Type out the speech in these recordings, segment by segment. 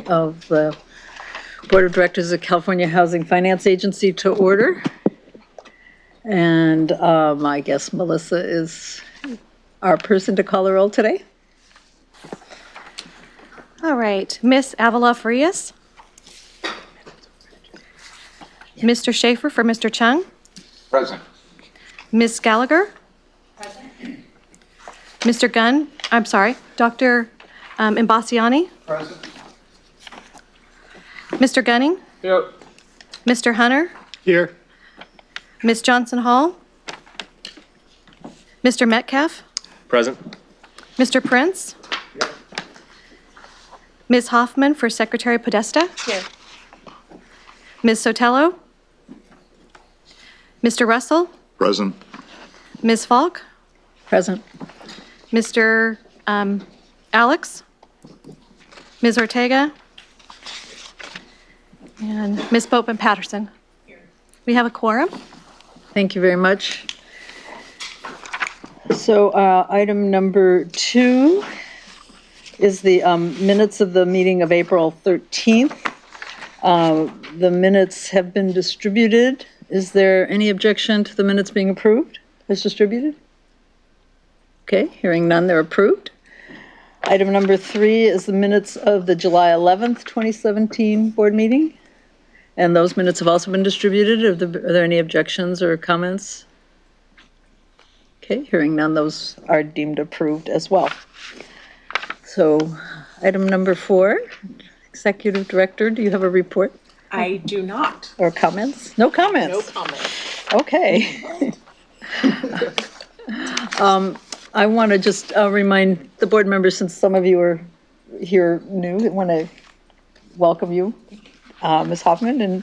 of the Board of Directors of California Housing Finance Agency to order. And I guess Melissa is our person to call the roll today. All right, Miss Avila Frias. Mr. Schaefer for Mr. Chung. Present. Ms. Gallagher. Present. Mr. Gunn, I'm sorry, Dr. Imbasiani. Present. Mr. Gunning. Here. Mr. Hunter. Here. Ms. Johnson Hall. Mr. Metcalf. Present. Mr. Prince. Here. Ms. Hoffman for Secretary Podesta. Here. Ms. Sotelo. Mr. Russell. Present. Ms. Falk. Present. Mr. Alex. Ms. Ortega. And Ms. Boatman Patterson. We have a quorum. Thank you very much. So item number 2 is the minutes of the meeting of April 13th. The minutes have been distributed. Is there any objection to the minutes being approved as distributed? Okay, hearing none, they're approved. Item number 3 is the minutes of the July 11th, 2017 board meeting. And those minutes have also been distributed. Are there any objections or comments? Okay, hearing none, those are deemed approved as well. So item number 4, Executive Director, do you have a report I do not. or comments? No comments? No comment. Okay. I want to just remind the board members, since some of you are here new, I want to welcome you, Ms. Hoffman, and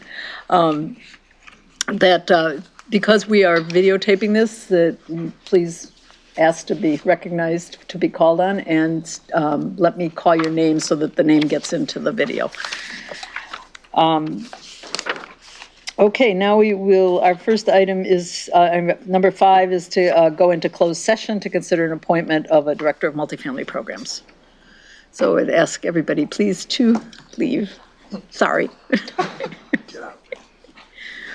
that because we are videotaping this, that please ask to be recognized, to be called on, and let me call your name so that the name gets into the video. Okay, now we will, our first item is, number 5 is to go into closed session to consider an appointment of a Director of Multifamily Programs. So I'd ask everybody please to leave. Sorry. Get out.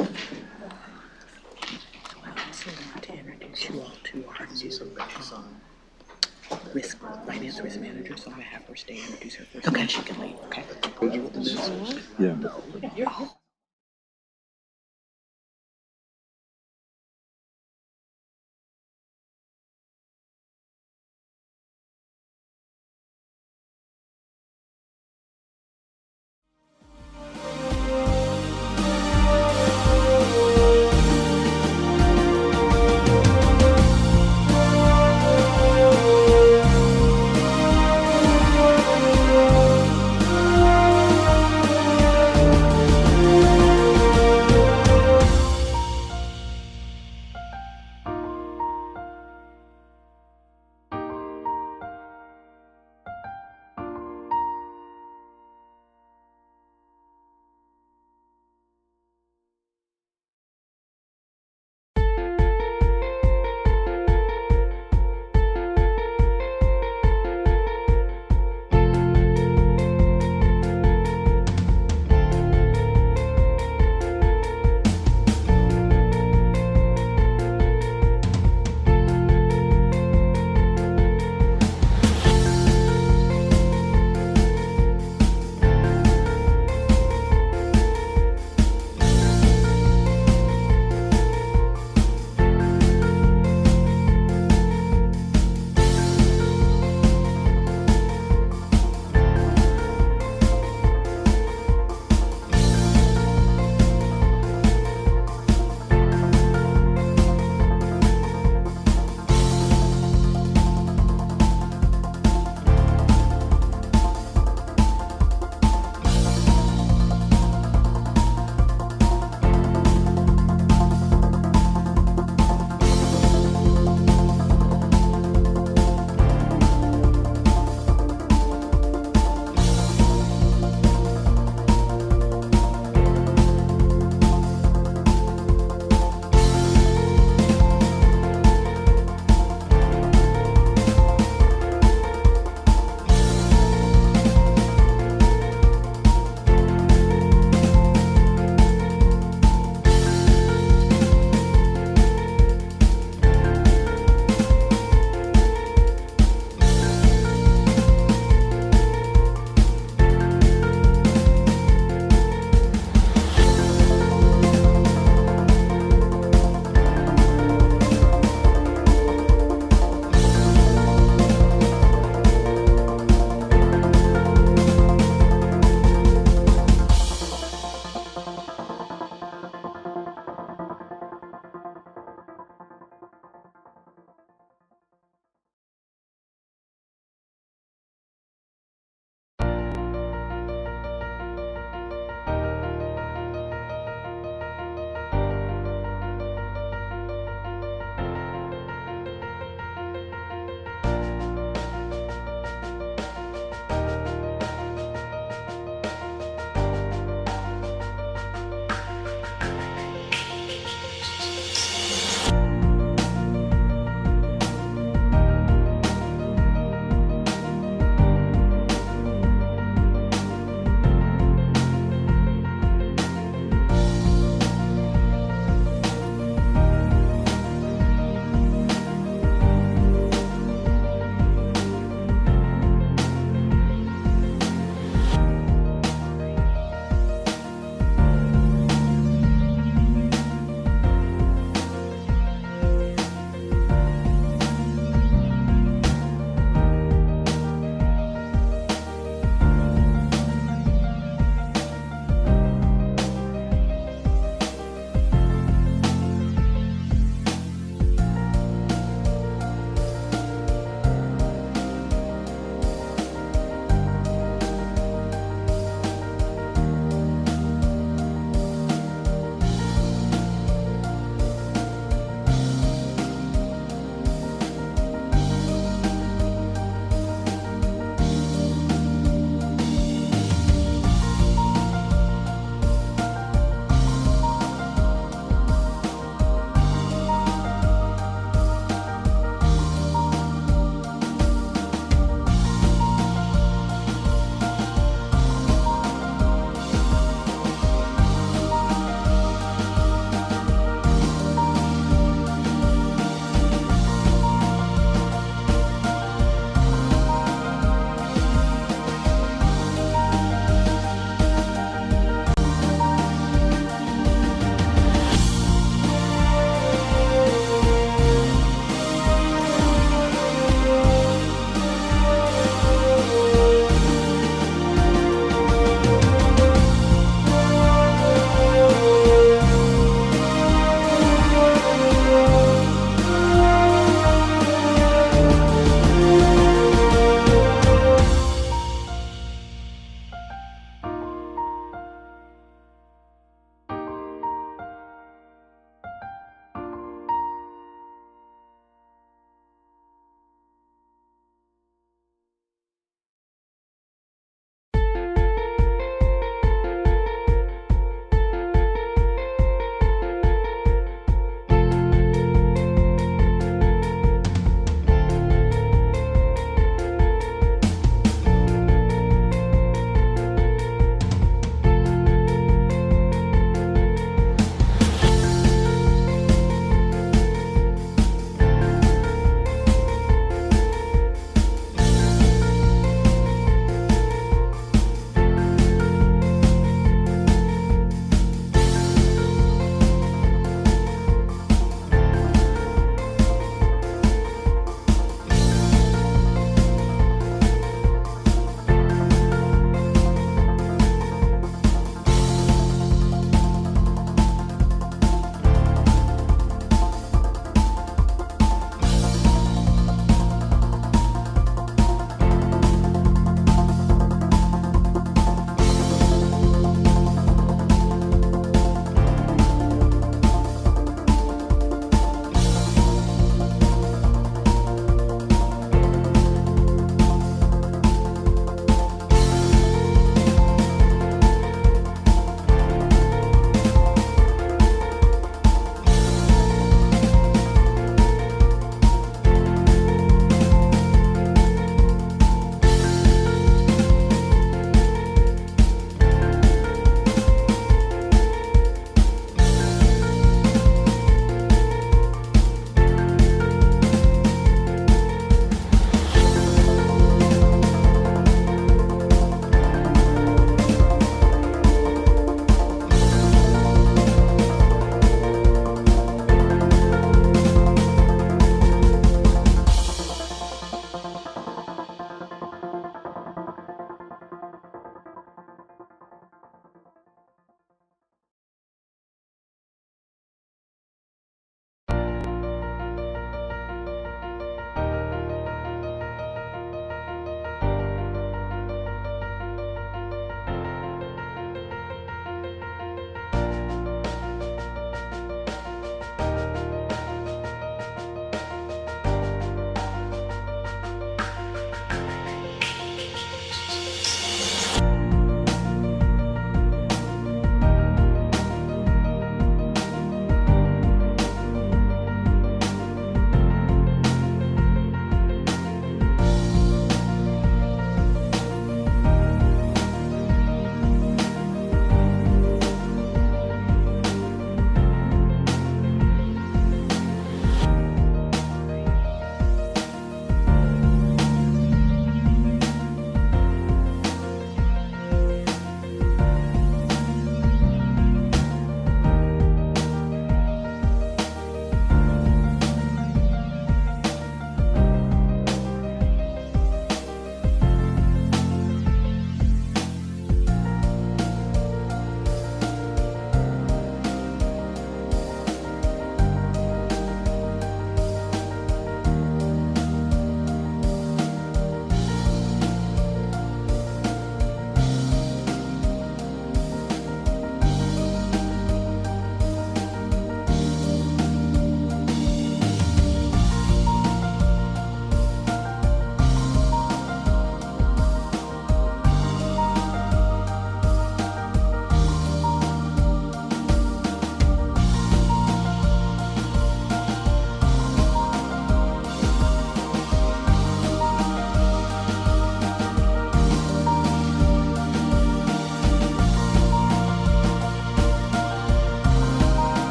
I also want to introduce you all to our new finance risk manager, so I'm going to have her stay and introduce her first, and then she can leave, okay? Yeah.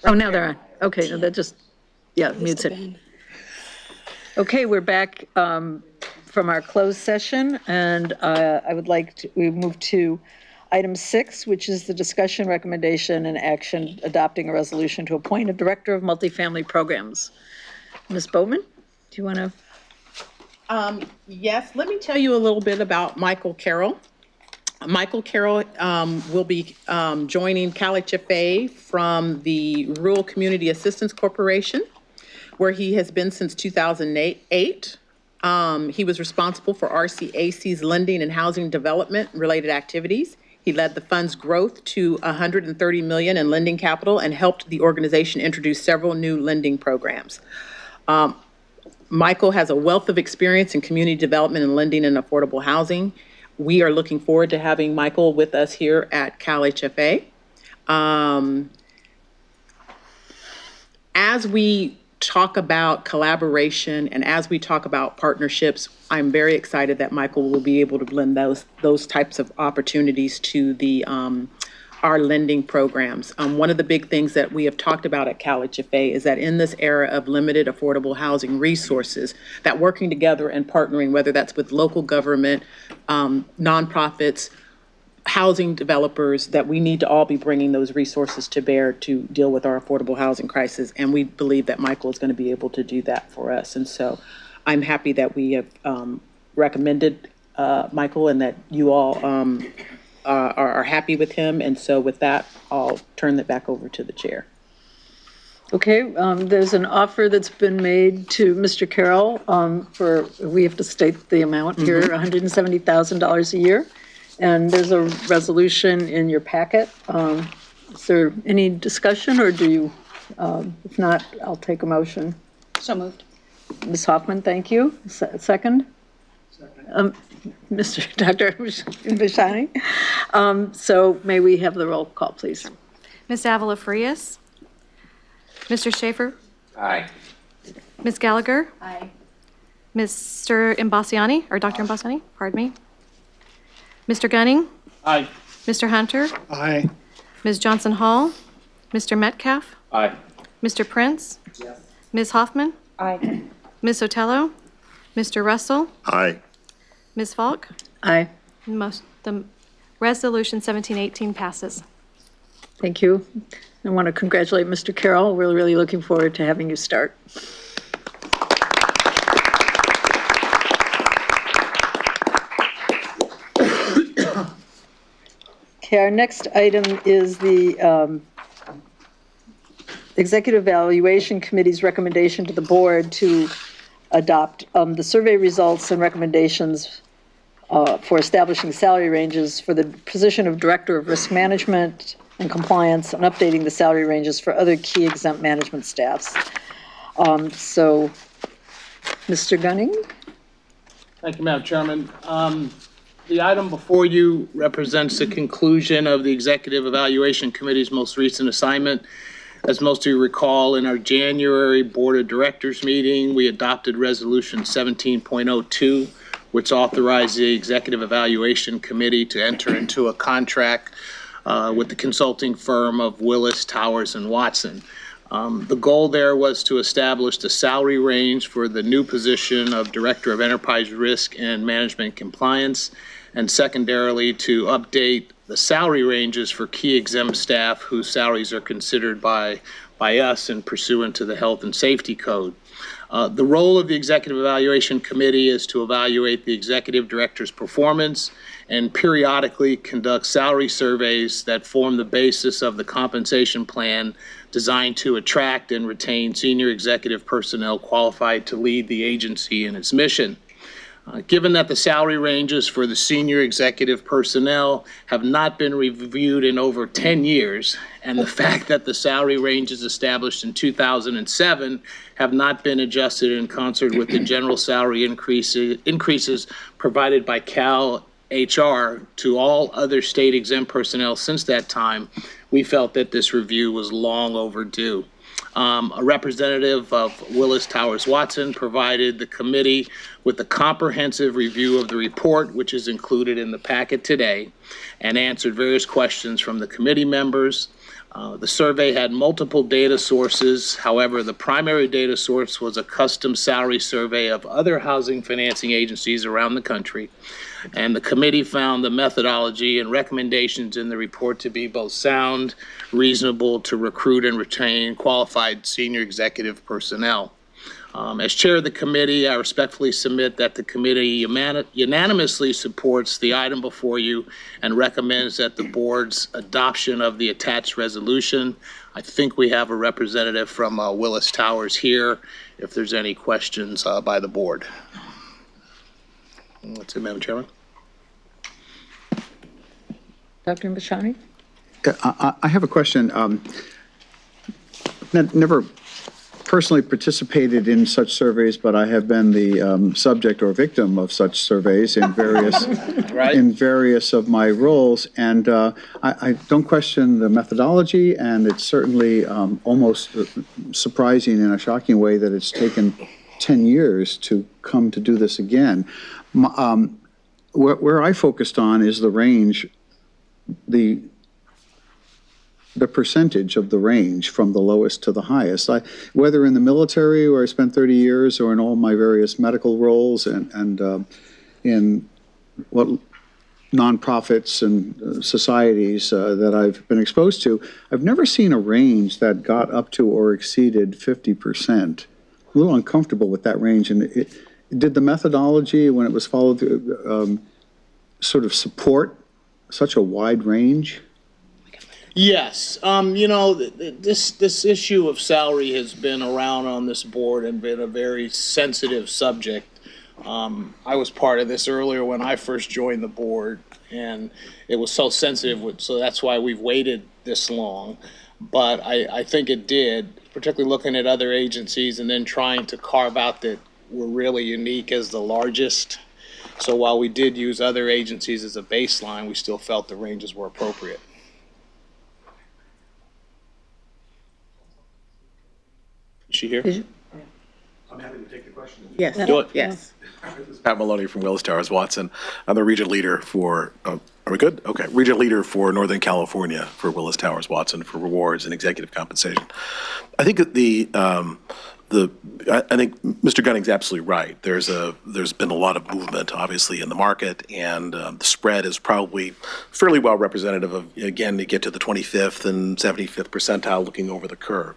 Oh, now they're on. Okay, no, that just, yeah, mutes it. Okay, we're back from our closed session, and I would like to, we move to item 6, which is the discussion, recommendation, and action adopting a resolution to appoint a director of multifamily programs. Ms. Bowman, do you want to? Yes, let me tell you a little bit about Michael Carroll. Michael Carroll will be joining CalHFA from the Rural Community Assistance Corporation, where he has been since 2008. He was responsible for RCAC's lending and housing development related activities. He led the fund's growth to $130 million in lending capital and helped the organization introduce several new lending programs. Michael has a wealth of experience in community development and lending and affordable housing. We are looking forward to having Michael with us here at CalHFA. As we talk about collaboration and as we talk about partnerships, I'm very excited that Michael will be able to blend those types of opportunities to the our lending programs. One of the big things that we have talked about at CalHFA is that in this era of limited affordable housing resources, that working together and partnering, whether that's with local government, nonprofits, housing developers, that we need to all be bringing those resources to bear to deal with our affordable housing crisis. And we believe that Michael is going to be able to do that for us. And so I'm happy that we have recommended Michael and that you all are happy with him. And so with that, I'll turn it back over to the chair. Okay, there's an offer that's been made to Mr. Carroll for, we have to state the amount here, $170,000 a year. And there's a resolution in your packet. Is there any discussion, or do you, if not, I'll take a motion. So moved. Ms. Hoffman, thank you. Second? Second. Dr. Bishani. So may we have the roll call, please? Ms. Avila Frias? Mr. Schaefer? Aye. Ms. Gallagher? Aye. Mr. Imbasiani, or Dr. Imbasiani, pardon me. Mr. Gunning? Aye. Mr. Hunter? Aye. Ms. Johnson Hall? Mr. Metcalf? Aye. Mr. Prince? Yes. Ms. Hoffman? Aye. Ms. Otello? Mr. Russell? Aye. Ms. Falk? Aye. The resolution 1718 passes. Thank you. I want to congratulate Mr. Carroll. We're really looking forward to having you start. Okay, our next item is the Executive Valuation Committee's recommendation to the board to adopt the survey results and recommendations for establishing salary ranges for the position of Director of Risk Management and Compliance and updating the salary ranges for other key exempt management staffs. So, Mr. Gunning? Thank you, Madam Chairman. The item before you represents the conclusion of the Executive Evaluation Committee's most recent assignment. As most of you recall, in our January Board of Directors meeting, we adopted Resolution 17.02, which authorized the Executive Evaluation Committee to enter into a contract with the consulting firm of Willis, Towers, and Watson. The goal there was to establish the salary range for the new position of Director of Enterprise Risk and Management Compliance, and secondarily to update the salary ranges for key exempt staff whose salaries are considered by us and pursuant to the Health and Safety Code. The role of the Executive Evaluation Committee is to evaluate the Executive Director's performance and periodically conduct salary surveys that form the basis of the compensation plan designed to attract and retain senior executive personnel qualified to lead the agency in its mission. Given that the salary ranges for the senior executive personnel have not been reviewed in over 10 years, and the fact that the salary ranges established in 2007 have not been adjusted in concert with the general salary increases provided by CalHFA to all other state exempt personnel since that time, we felt that this review was long overdue. A representative of Willis Towers Watson provided the committee with a comprehensive review of the report, which is included in the packet today, and answered various questions from the committee members. The survey had multiple data sources. However, the primary data source was a custom salary survey of other housing financing agencies around the country. And the committee found the methodology and recommendations in the report to be both sound, reasonable to recruit and retain qualified senior executive personnel. As chair of the committee, I respectfully submit that the committee unanimously supports the item before you and recommends that the board's adoption of the attached resolution. I think we have a representative from Willis Towers here if there's any questions by the board. That's it, Madam Chairman. Dr. Imbasciani? I have a question. Never personally participated in such surveys, but I have been the subject or victim of such surveys in various Right. in various of my roles. And I don't question the methodology, and it's certainly almost surprising in a shocking way that it's taken 10 years to come to do this again. Where I focused on is the range, the percentage of the range from the lowest to the highest. Whether in the military, where I spent 30 years, or in all my various medical roles and in what nonprofits and societies that I've been exposed to, I've never seen a range that got up to or exceeded 50%. A little uncomfortable with that range. And did the methodology, when it was followed through, sort of support such a wide range? Yes, this issue of salary has been around on this board and been a very sensitive subject. I was part of this earlier when I first joined the board, and it was so sensitive, so that's why we've waited this long. But I think it did, particularly looking at other agencies and then trying to carve out that we're really unique as the largest. So while we did use other agencies as a baseline, we still felt the ranges were appropriate. Is she here? I'm happy to take the question. Yes, Do it. yes. Pat Maloney from Willis Towers Watson. I'm the region leader for, are we good? Okay. Region leader for Northern California for Willis Towers Watson for rewards and executive compensation. I think that I think Mr. Gunning's absolutely right. There's been a lot of movement, obviously, in the market, and the spread is probably fairly well representative of, again, to get to the 25th and 75th percentile looking over the curve.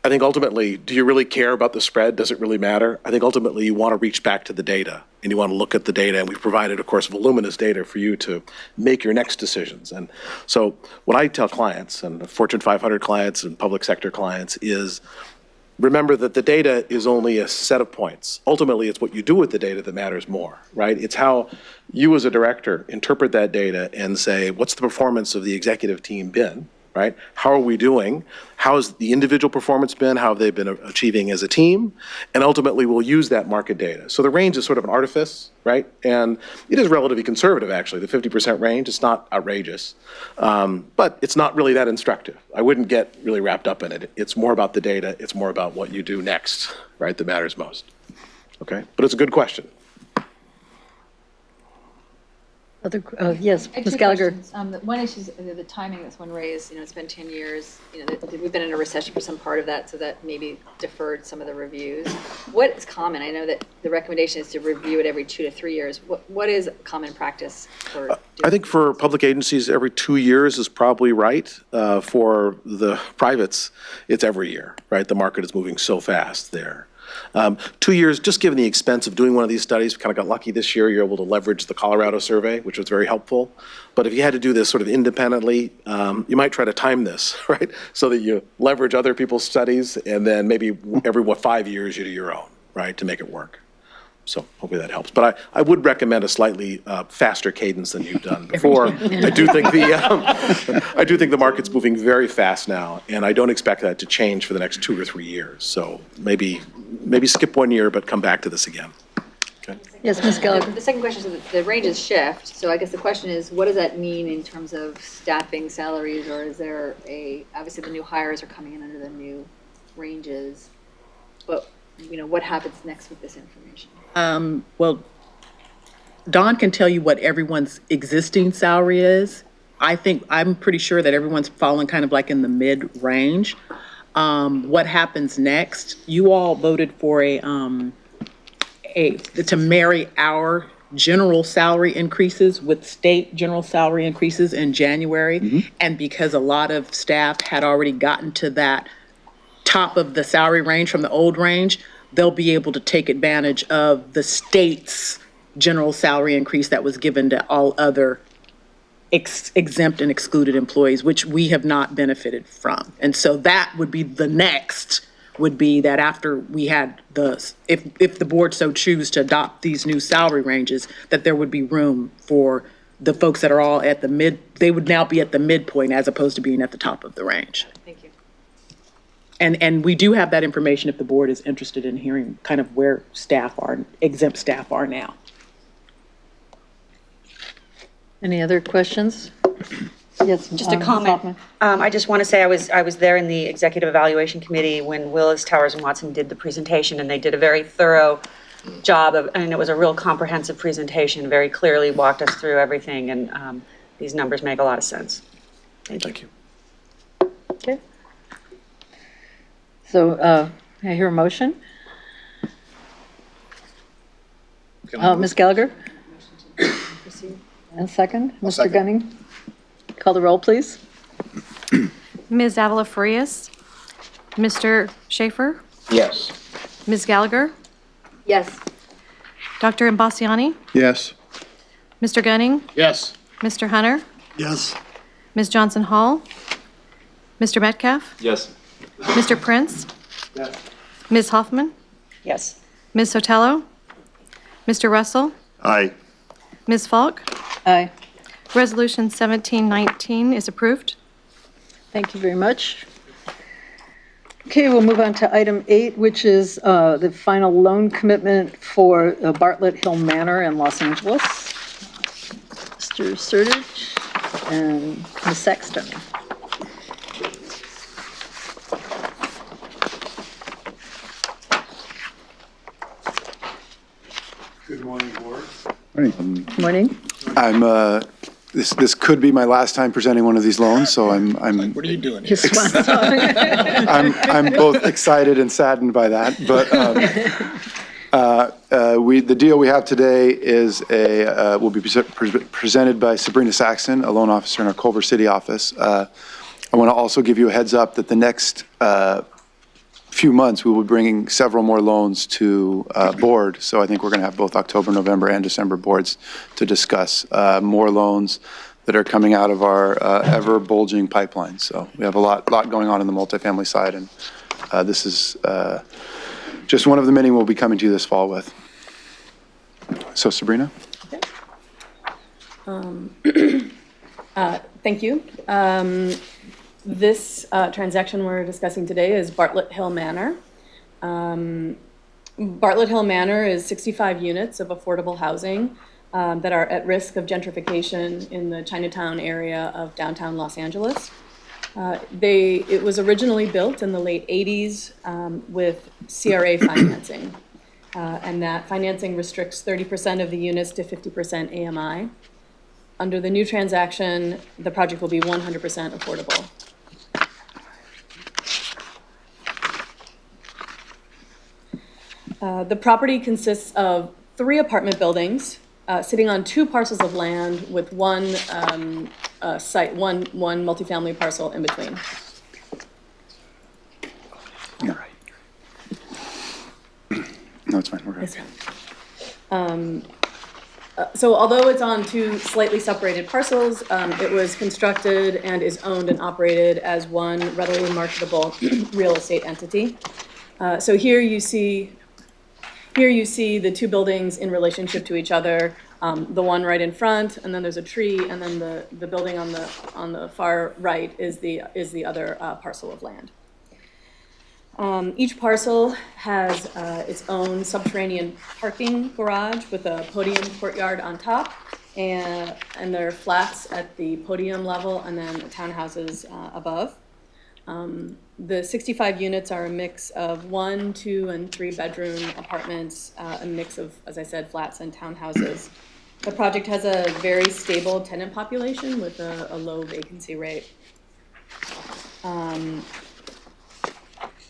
I think ultimately, do you really care about the spread? Does it really matter? I think ultimately you want to reach back to the data and you want to look at the data, and we've provided, of course, voluminous data for you to make your next decisions. And so what I tell clients, and Fortune 500 clients and public sector clients, is remember that the data is only a set of points. Ultimately, it's what you do with the data that matters more, right? It's how you as a director interpret that data and say, what's the performance of the executive team been? Right? How are we doing? How has the individual performance been? How have they been achieving as a team? And ultimately, we'll use that market data. So the range is sort of an artifice, right? And it is relatively conservative, actually. The 50% range, it's not outrageous, but it's not really that instructive. I wouldn't get really wrapped up in it. It's more about the data. It's more about what you do next, right, that matters most. Okay? But it's a good question. Yes, I have Ms. two Gallagher. questions. One issue is the timing that's one raised. It's been 10 years. We've been in a recession for some part of that, so that maybe deferred some of the reviews. What is common? I know that the recommendation is to review it every 2 to 3 years. What is common practice for? I think for public agencies, every 2 years is probably right. For the privates, it's every year, right? The market is moving so fast there. 2 years, just given the expense of doing one of these studies, we kind of got lucky this year. You're able to leverage the Colorado survey, which was very helpful. But if you had to do this sort of independently, you might try to time this, right? So that you leverage other people's studies, and then maybe every 5 years you do your own, right, to make it work. So hopefully that helps. But I would recommend a slightly faster cadence than you've done before. I do think the market's moving very fast now, and I don't expect that to change for the next 2 or 3 years. So maybe skip 1 year, but come back to this again. Okay. Yes, Ms. Gallagher. The second question is that the ranges shift. So I guess the question is, what does that mean in terms of staffing salaries, or is there obviously the new hires are coming in under the new ranges, but what happens next with this information? Well, Dawn can tell you what everyone's existing salary is, I'm pretty sure that everyone's falling kind of like in the mid-range. What happens next? You all voted for to marry our general salary increases with state general salary increases in January. And because a lot of staff had already gotten to that top of the salary range from the old range, they'll be able to take advantage of the state's general salary increase that was given to all other exempt and excluded employees, which we have not benefited from. And so that would be the next, would be that after we had if the board so choose to adopt these new salary ranges, that there would be room for the folks that are all at the they would now be at the midpoint as opposed to being at the top of the range. Thank you. And we do have that information if the board is interested in hearing kind of where exempt staff are now. Any other questions? Yes. Just a Ms. comment. Hoffman. I just want to say I was there in the Executive Evaluation Committee when Willis, Towers, and Watson did the presentation, and they did a very thorough job and it was a real comprehensive presentation, very clearly walked us through everything, and these numbers make a lot of sense. Thank you. Okay. So I hear a motion. Ms. Gallagher? And second, Mr. second. Gunning? Call the roll, please. Ms. Davila Farias, Mr. Schaefer, Yes. Ms. Gallagher, Yes. Dr. Imbasciani, Yes. Mr. Gunning, Yes. Mr. Hunter, Yes. Ms. Johnson Hall, Mr. Metcalf, Yes. Mr. Prince, Ms. Hoffman, Yes. Ms. Sotelo, Mr. Russell, Aye. Ms. Falk. Aye. Resolution 1719 is approved. Thank you very much. Okay, we'll move on to item 8, which is the final loan commitment for Bartlett Hill Manor in Los Angeles. Mr. Sertich and Ms. Sexton. Good morning, Board. Good morning. This could be my last time presenting one of these loans, so I'm What are you doing here? Just one song. I'm both excited and saddened by that. But the deal we have today is will be presented by Sabrina Saxon, a loan officer in our Culver City office. I want to also give you a heads up that the next few months we will be bringing several more loans to board. So I think we're going to have both October, November, and December boards to discuss more loans that are coming out of our ever bulging pipeline. So we have a lot going on in the multifamily side, and this is just one of the many we'll be coming to you this fall with. So Sabrina? Thank you. This transaction we're discussing today is Bartlett Hill Manor. Bartlett Hill Manor is 65 units of affordable housing that are at risk of gentrification in the Chinatown area of downtown Los Angeles. It was originally built in the late 80s with CRA financing, and that financing restricts 30% of the units to 50% AMI. Under the new transaction, the project will be 100% affordable. The property consists of 3 apartment buildings sitting on 2 parcels of land with one site, one multifamily parcel in between. All right. No, it's fine. We're good. So although it's on 2 slightly separated parcels, it was constructed and is owned and operated as one readily marketable real estate entity. So here you see the 2 buildings in relationship to each other. The one right in front, and then there's a tree, and then the building on the far right is the other parcel of land. Each parcel has its own subterranean parking garage with a podium courtyard on top, and there are flats at the podium level and then townhouses above. The 65 units are a mix of 1, 2, and 3 bedroom apartments, a mix of, as I said, flats and townhouses. The project has a very stable tenant population with a low vacancy rate.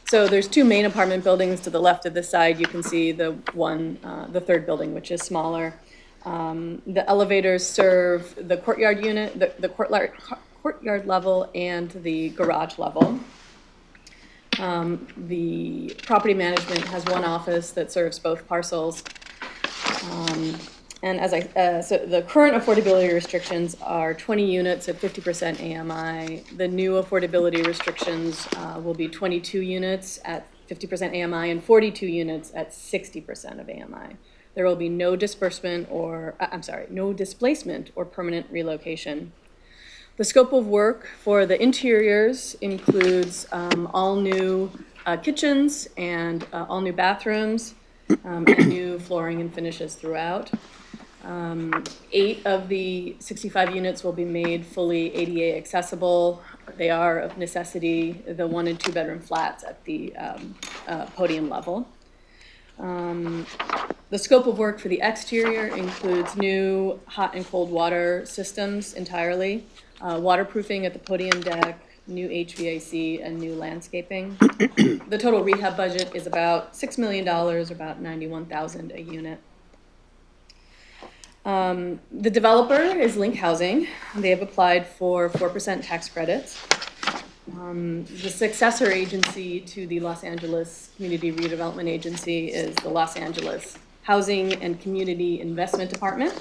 So there's two main apartment buildings to the left of the side. You can see the third building, which is smaller. The elevators serve the courtyard unit, the courtyard level and the garage level. The property management has one office that serves both parcels. And so the current affordability restrictions are 20 units at 50% AMI. The new affordability restrictions will be 22 units at 50% AMI and 42 units at 60% of AMI. There will be no displacement or permanent relocation. The scope of work for the interiors includes all new kitchens and all new bathrooms and new flooring and finishes throughout. 8 of the 65 units will be made fully ADA accessible. They are of necessity the 1 and 2 bedroom flats at the podium level. The scope of work for the exterior includes new hot and cold water systems entirely, waterproofing at the podium deck, new HVAC, and new landscaping. The total rehab budget is about $6 million, or about $91,000 a unit. The developer is Link Housing. They have applied for 4% tax credits. The successor agency to the Los Angeles Community Redevelopment Agency is the Los Angeles Housing and Community Investment Department.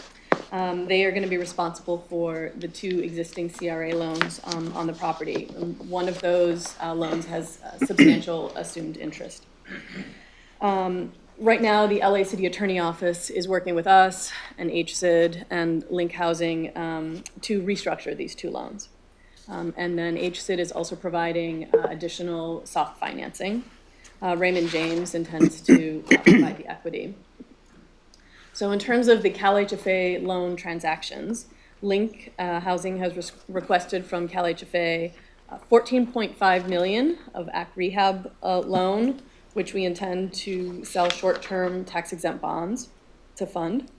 They are going to be responsible for the 2 existing CRA loans on the property. One of those loans has substantial assumed interest. Right now, the LA City Attorney Office is working with us and HCID and Link Housing to restructure these 2 loans. And then HCID is also providing additional soft financing. Raymond James intends to provide the equity. So in terms of the CalHFA loan transactions, Link Housing has requested from CalHFA $14.5 million of ACT Rehab loan, which we intend to sell short-term tax-exempt bonds to fund,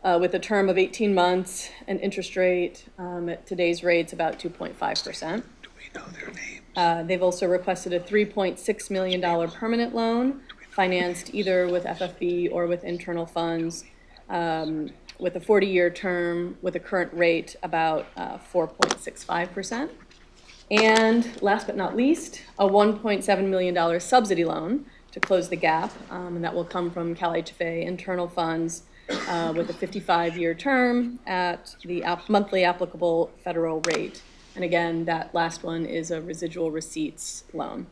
with a term of 18 months, an interest rate at today's rates about 2.5%. Do we know their names? They've also requested a $3.6 million permanent loan, financed either with FFB or with internal funds, with a 40-year term, with a current rate about 4.65%. And last but not least, a $1.7 million subsidy loan to close the gap, and that will come from CalHFA internal funds with a 55-year term at the monthly applicable federal rate. And again, that last one is a residual receipts loan.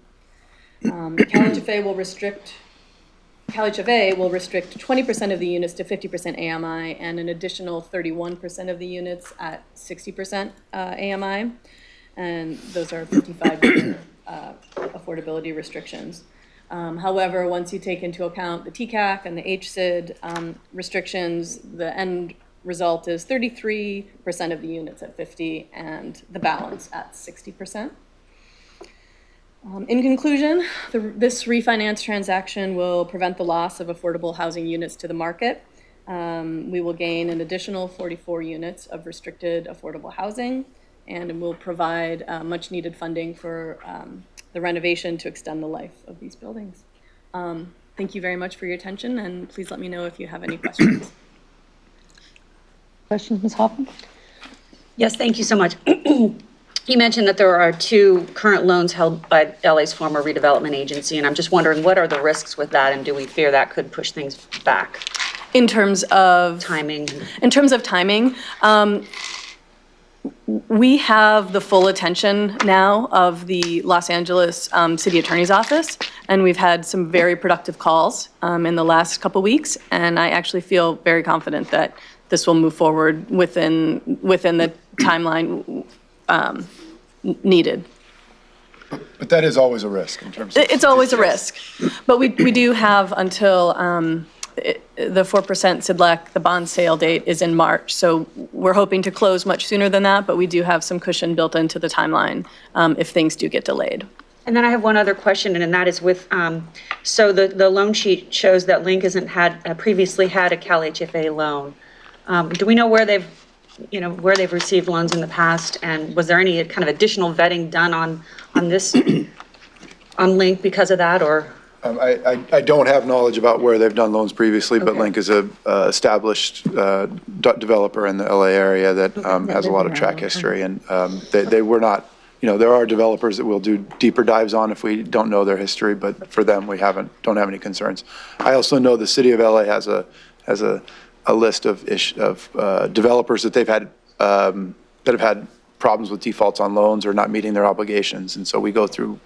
CalHFA will restrict 20% of the units to 50% AMI and an additional 31% of the units at 60% AMI. And those are 55-year affordability restrictions. However, once you take into account the TCAC and the HCID restrictions, the end result is 33% of the units at 50 and the balance at 60%. In conclusion, this refinance transaction will prevent the loss of affordable housing units to the market. We will gain an additional 44 units of restricted affordable housing, and will provide much needed funding for the renovation to extend the life of these buildings. Thank you very much for your attention, and please let me know if you have any questions. Questions, Ms. Hoffman? Yes, thank you so much. You mentioned that there are 2 current loans held by LA's former redevelopment agency, and I'm just wondering, what are the risks with that, and do we fear that could push things back? In terms of Timing? In terms of timing, we have the full attention now of the Los Angeles City Attorney's Office, and we've had some very productive calls in the last couple weeks, and I actually feel very confident that this will move forward within the timeline needed. But that is always a risk in terms of. It's always a risk, but we do have until the 4% CIDLEC, the bond sale date is in March, so we're hoping to close much sooner than that, but we do have some cushion built into the timeline if things do get delayed. And then I have one other question, and that is with, so the loan sheet shows that Link hasn't previously had a CalHFA loan. Do we know where they've received loans in the past? And was there any kind of additional vetting done on this, on Link because of that, or? I don't have knowledge about where they've done loans previously, but Okay. Link is a established developer in the LA area that has a lot of track history, and they were not, there are developers that we'll do deeper dives on if we don't know their history, but for them, we don't have any concerns. I also know the city of LA has a list of developers that they've had, that have had problems with defaults on loans or not meeting their obligations, and so we go through,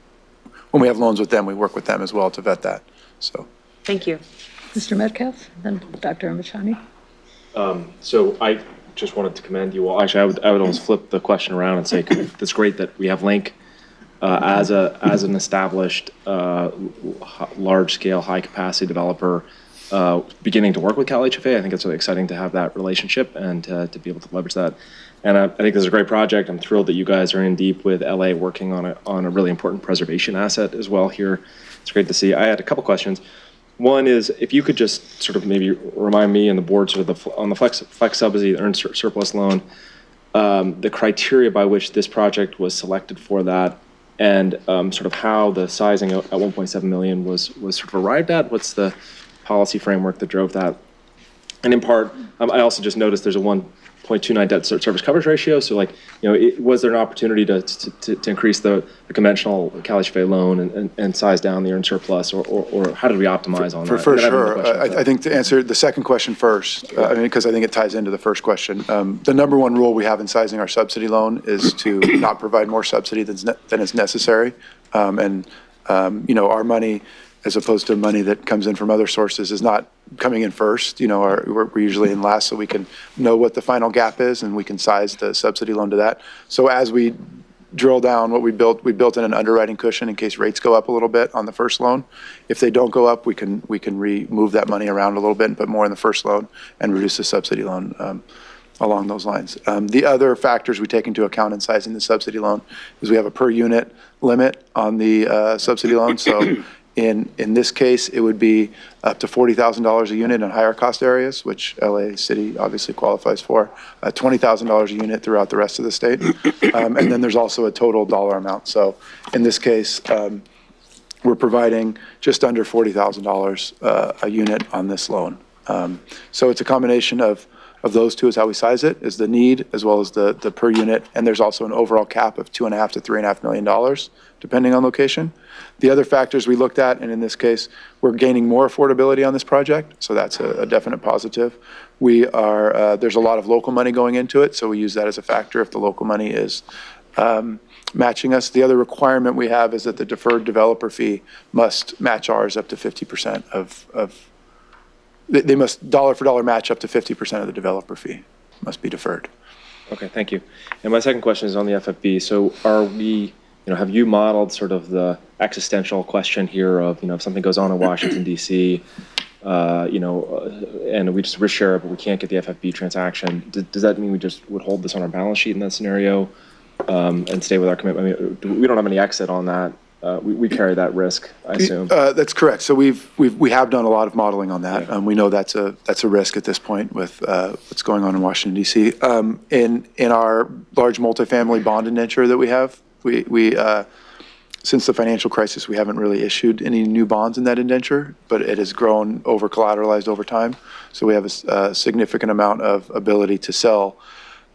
when we have loans with them, we work with them as well to vet that, so. Thank you. Mr. Metcalf, then Dr. Ambashani. So I just wanted to commend you all. Actually, I would almost flip the question around and say, it's great that we have Link as an established, large-scale, high-capacity developer beginning to work with CalHFA. I think it's really exciting to have that relationship and to be able to leverage that. And I think this is a great project. I'm thrilled that you guys are in deep with LA working on a really important preservation asset as well here. It's great to see. I had a couple questions. One is, if you could just sort of maybe remind me and the board sort of on the flex subsidy, the earned surplus loan, the criteria by which this project was selected for that, and sort of how the sizing at 1.7 million was sort of arrived at. What's the policy framework that drove that? And in part, I also just noticed there's a 1.29 debt service coverage ratio. So, was there an opportunity to increase the conventional CalHFA loan and size down the earned surplus, or how did we optimize on that? For sure. I think to answer the second question first, because I think it ties into the first question, the number one rule we have in sizing our subsidy loan is to not provide more subsidy than is necessary. Our money, as opposed to money that comes in from other sources, is not coming in first. We're usually in last, so we can know what the final gap is and we can size the subsidy loan to that. So as we drill down what we built in an underwriting cushion in case rates go up a little bit on the first loan. If they don't go up, we can move that money around a little bit and put more in the first loan and reduce the subsidy loan along those lines. The other factors we take into account in sizing the subsidy loan is we have a per unit limit on the subsidy loan. So in this case, it would be up to $40,000 a unit in higher cost areas, which LA City obviously qualifies for, $20,000 a unit throughout the rest of the state. And then there's also a total dollar amount. So in this case, we're providing just under $40,000 a unit on this loan. So it's a combination of those two is how we size it, is the need as well as the per unit. And there's also an overall cap of $2.5 to $3.5 million, depending on location. The other factors we looked at, and in this case, we're gaining more affordability on this project, so that's a definite positive. There's a lot of local money going into it, so we use that as a factor if the local money is matching us. The other requirement we have is that the deferred developer fee must match ours up to 50% they must dollar for dollar match up to 50% of the developer fee must be deferred. Okay, thank you. And my second question is on the FFB. So are we, have you modeled sort of the existential question here of, if something goes on in Washington, D.C., and we just risk share, but we can't get the FFB transaction, does that mean we just would hold this on our balance sheet in that scenario and stay with our commitment? I mean, we don't have any exit on that. We carry that risk, I assume. That's correct. So we have done a lot of modeling on that. Yeah. We know that's a risk at this point with what's going on in Washington D.C. In our large multifamily bond indenture that we have, we since the financial crisis, we haven't really issued any new bonds in that indenture, but it has grown over collateralized over time. So we have a significant amount of ability to sell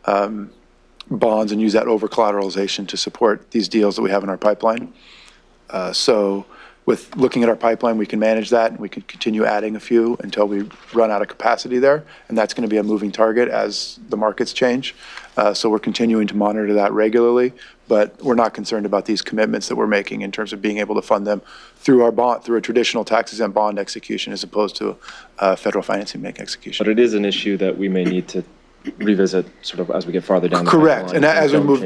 bonds and use that over collateralization to support these deals that we have in our pipeline. So with looking at our pipeline, we can manage that, and we can continue adding a few until we run out of capacity there. And that's going to be a moving target as the markets change. So we're continuing to monitor that regularly, but we're not concerned about these commitments that we're making in terms of being able to fund them through a traditional tax-exempt bond execution as opposed to federal financing make execution. But it is an issue that we may need to revisit sort of as we get farther down the Correct. pipeline. And as we move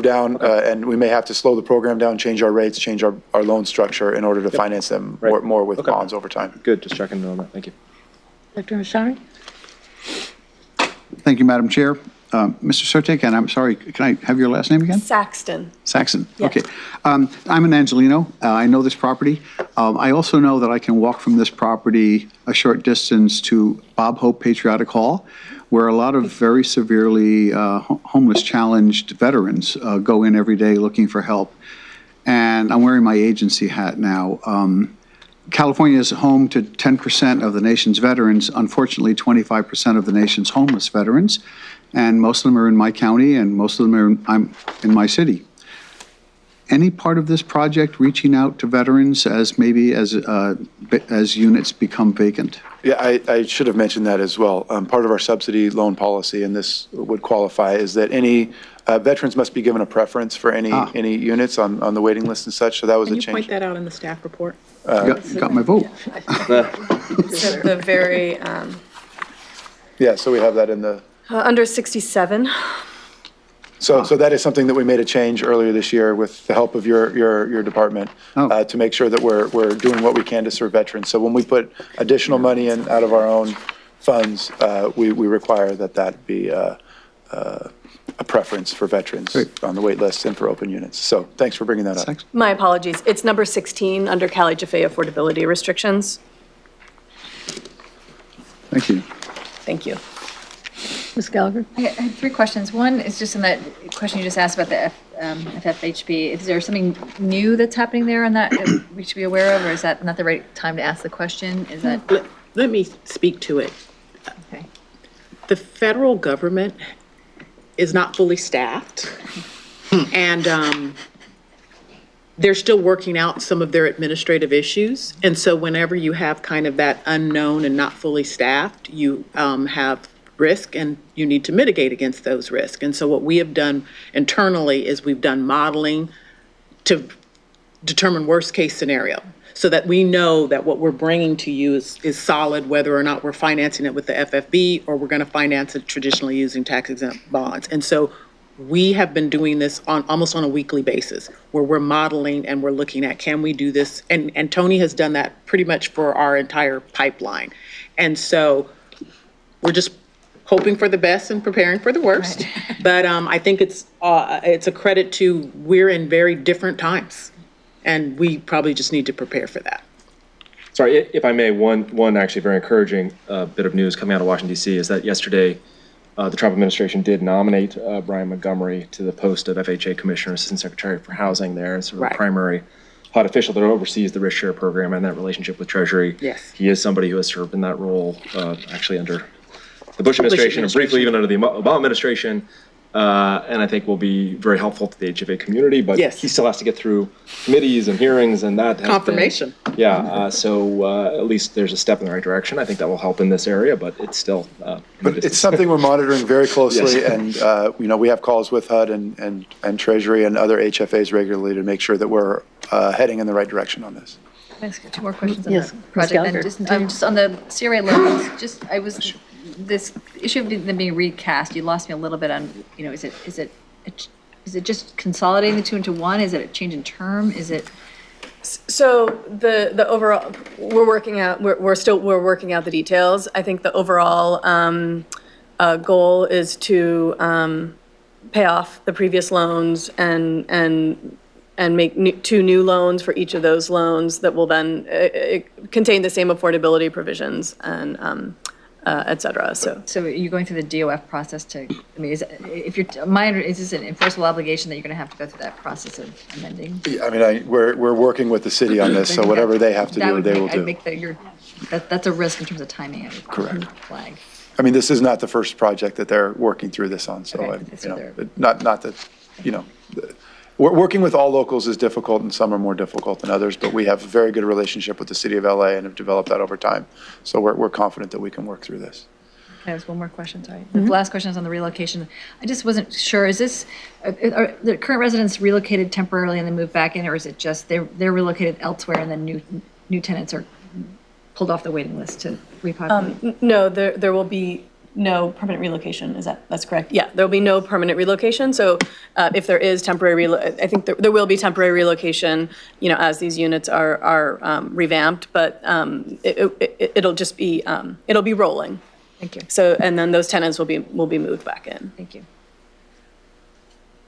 down, Okay. and we may have to slow the program down, change our rates, change our loan structure in order to finance them more with bonds over time. Good, just checking in on that. Thank you. Dr. Ambashani? Thank you, Madam Chair. Mr. Sertic, and I'm sorry, can I have your last name again? Saxton. Saxon, Yes. okay. I'm an Angelino. I know this property. I also know that I can walk from this property a short distance to Bob Hope Patriotic Hall, where a lot of very severely homeless challenged veterans go in every day looking for help. And I'm wearing my agency hat now. California is home to 10% of the nation's veterans, unfortunately 25% of the nation's homeless veterans, and most of them are in my county and most of them are in my city. Any part of this project reaching out to veterans as units become vacant? Yeah, I should have mentioned that as well. Part of our subsidy loan policy, and this would qualify, is that any veterans must be given a preference for any units on the waiting list and such, so that was a Can you change. point that out in the staff report? Got my vote. It's at the very, Yeah, so we have that in the, under 67. so that is something that we made a change earlier this year with the help of your department to make sure that we're doing what we can to serve veterans. So when we put additional money in out of our own funds, we require that be a preference for veterans on the wait list and for open units. So thanks for bringing that up. My apologies. It's number 16 under CalHFA Affordability Restrictions. Thank you. Thank you. Ms. Gallagher? I had three questions. One is just in that question you just asked about the FFHB. Is there something new that's happening there on that we should be aware of, or is that not the right time to ask the question? Is that? Let me speak to it. Okay. The federal government is not fully staffed, and they're still working out some of their administrative issues. And so whenever you have kind of that unknown and not fully staffed, you have risk and you need to mitigate against those risks. And so what we have done internally is we've done modeling to determine worst case scenario, so that we know that what we're bringing to you is solid, whether or not we're financing it with the FFB or we're going to finance it traditionally using tax exempt bonds. And so we have been doing this almost on a weekly basis, where we're modeling and we're looking at, can we do this? And Tony has done that pretty much for our entire pipeline. And so we're just hoping for the best and preparing for the worst. Right. But I think it's a credit to, we're in very different times, and we probably just need to prepare for that. Sorry, if I may, one actually very encouraging bit of news coming out of Washington, D.C. is that yesterday the Trump administration did nominate Brian Montgomery to the post of FHA Commissioner, Assistant Secretary for Housing there as sort of the primary HUD official that oversees the risk share program and that relationship with Treasury. Yes. He is somebody who has served in that role actually under the Bush administration and briefly even under the Obama administration, and I think will be very helpful to the HFA community, but he still has to get through committees and hearings and that. Confirmation. So at least there's a step in the right direction. I think that will help in this area, but it's still. But it's something we're monitoring very closely, and we have calls with HUD and Treasury and other HFAs regularly to make sure that we're heading in the right direction on this. Can I ask two more questions on Yes, the Ms. project? Gallagher. And just on the CRA loans, this issue of them being recast, you lost me a little bit on, is it just consolidating the two into one? Is it a change in term? Is it? So the overall, we're working out the details. I think the overall goal is to pay off the previous loans and make two new loans for each of those loans that will then contain the same affordability provisions and et cetera. So are you going through the DOF process to, is this an enforceable obligation that you're going to have to go through that process of amending? Yeah, we're working with the city on this, so whatever they have to do, they will do. That's a risk in terms of timing. Correct. Flag. This is not the first project that they're working through this on, so not that, working with all locals is difficult and some are more difficult than others, but we have a very good relationship with the city of LA and have developed that over time. So we're confident that we can work through this. Okay, there's one more question, sorry. The last question is on the relocation. I just wasn't sure, is this, are the current residents relocated temporarily and then moved back in, or is it just they're relocated elsewhere and then new tenants are pulled off the waiting list to repopulate? no, there will be no permanent relocation. That's correct? Yeah, there will be no permanent relocation. So if there is temporary, I think there will be temporary relocation, as these units are revamped, but it'll just be, it'll be rolling. Thank you. So, and then those tenants will be moved back in. Thank you.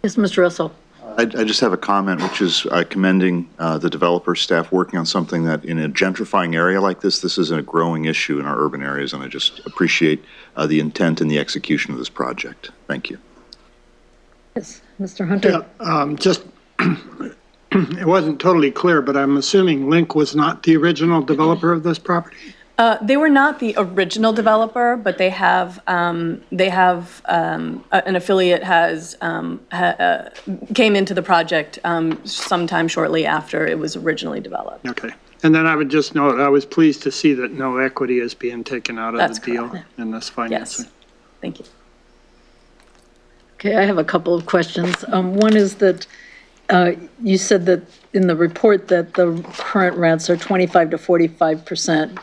Yes, Mr. Russell. I just have a comment, which is commending the developer staff working on something that in a gentrifying area like this is a growing issue in our urban areas, and I just appreciate the intent and the execution of this project. Thank you. Yes, Mr. Hunter? Just, it wasn't totally clear, but I'm assuming Link was not the original developer of this property? They were not the original developer, but they have an affiliate came into the project sometime shortly after it was originally developed. Okay. And then I would just note, I was pleased to see that no equity is being taken out of That's the deal correct. in this financing. Yes. Thank you. Okay, I have a couple of questions. One is that you said that in the report that the current rents are 25 to 45%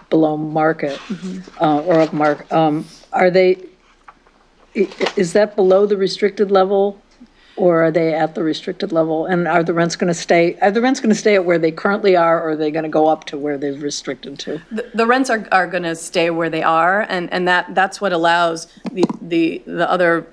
below market, or of market. Are they, is that below the restricted level, or are they at the restricted level? And are the rents going to stay at where they currently are, or are they going to go up to where they've restricted to? The rents are going to stay where they are, and that's what allows the other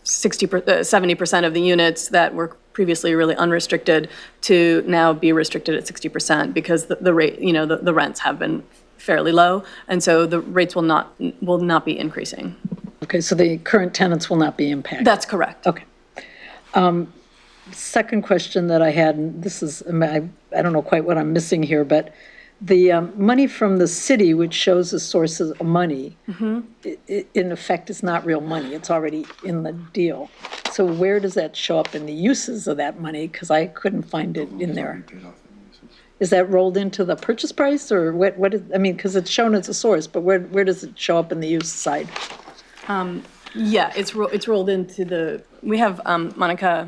70% of the units that were previously really unrestricted to now be restricted at 60%, because the rate, the rents have been fairly low, and so the rates will not be increasing. Okay, so the current tenants will not be impacted? That's correct. Okay. Second question that I had, and this is, I don't know quite what I'm missing here, but the money from the city, which shows the sources of money, in effect is not real money. It's already in the deal. So where does that show up in the uses of that money? Because I couldn't find it in there. Is that rolled into the purchase price, or what is, because it's shown as a source, but where does it show up in the use side? Yeah, it's rolled into we have Monica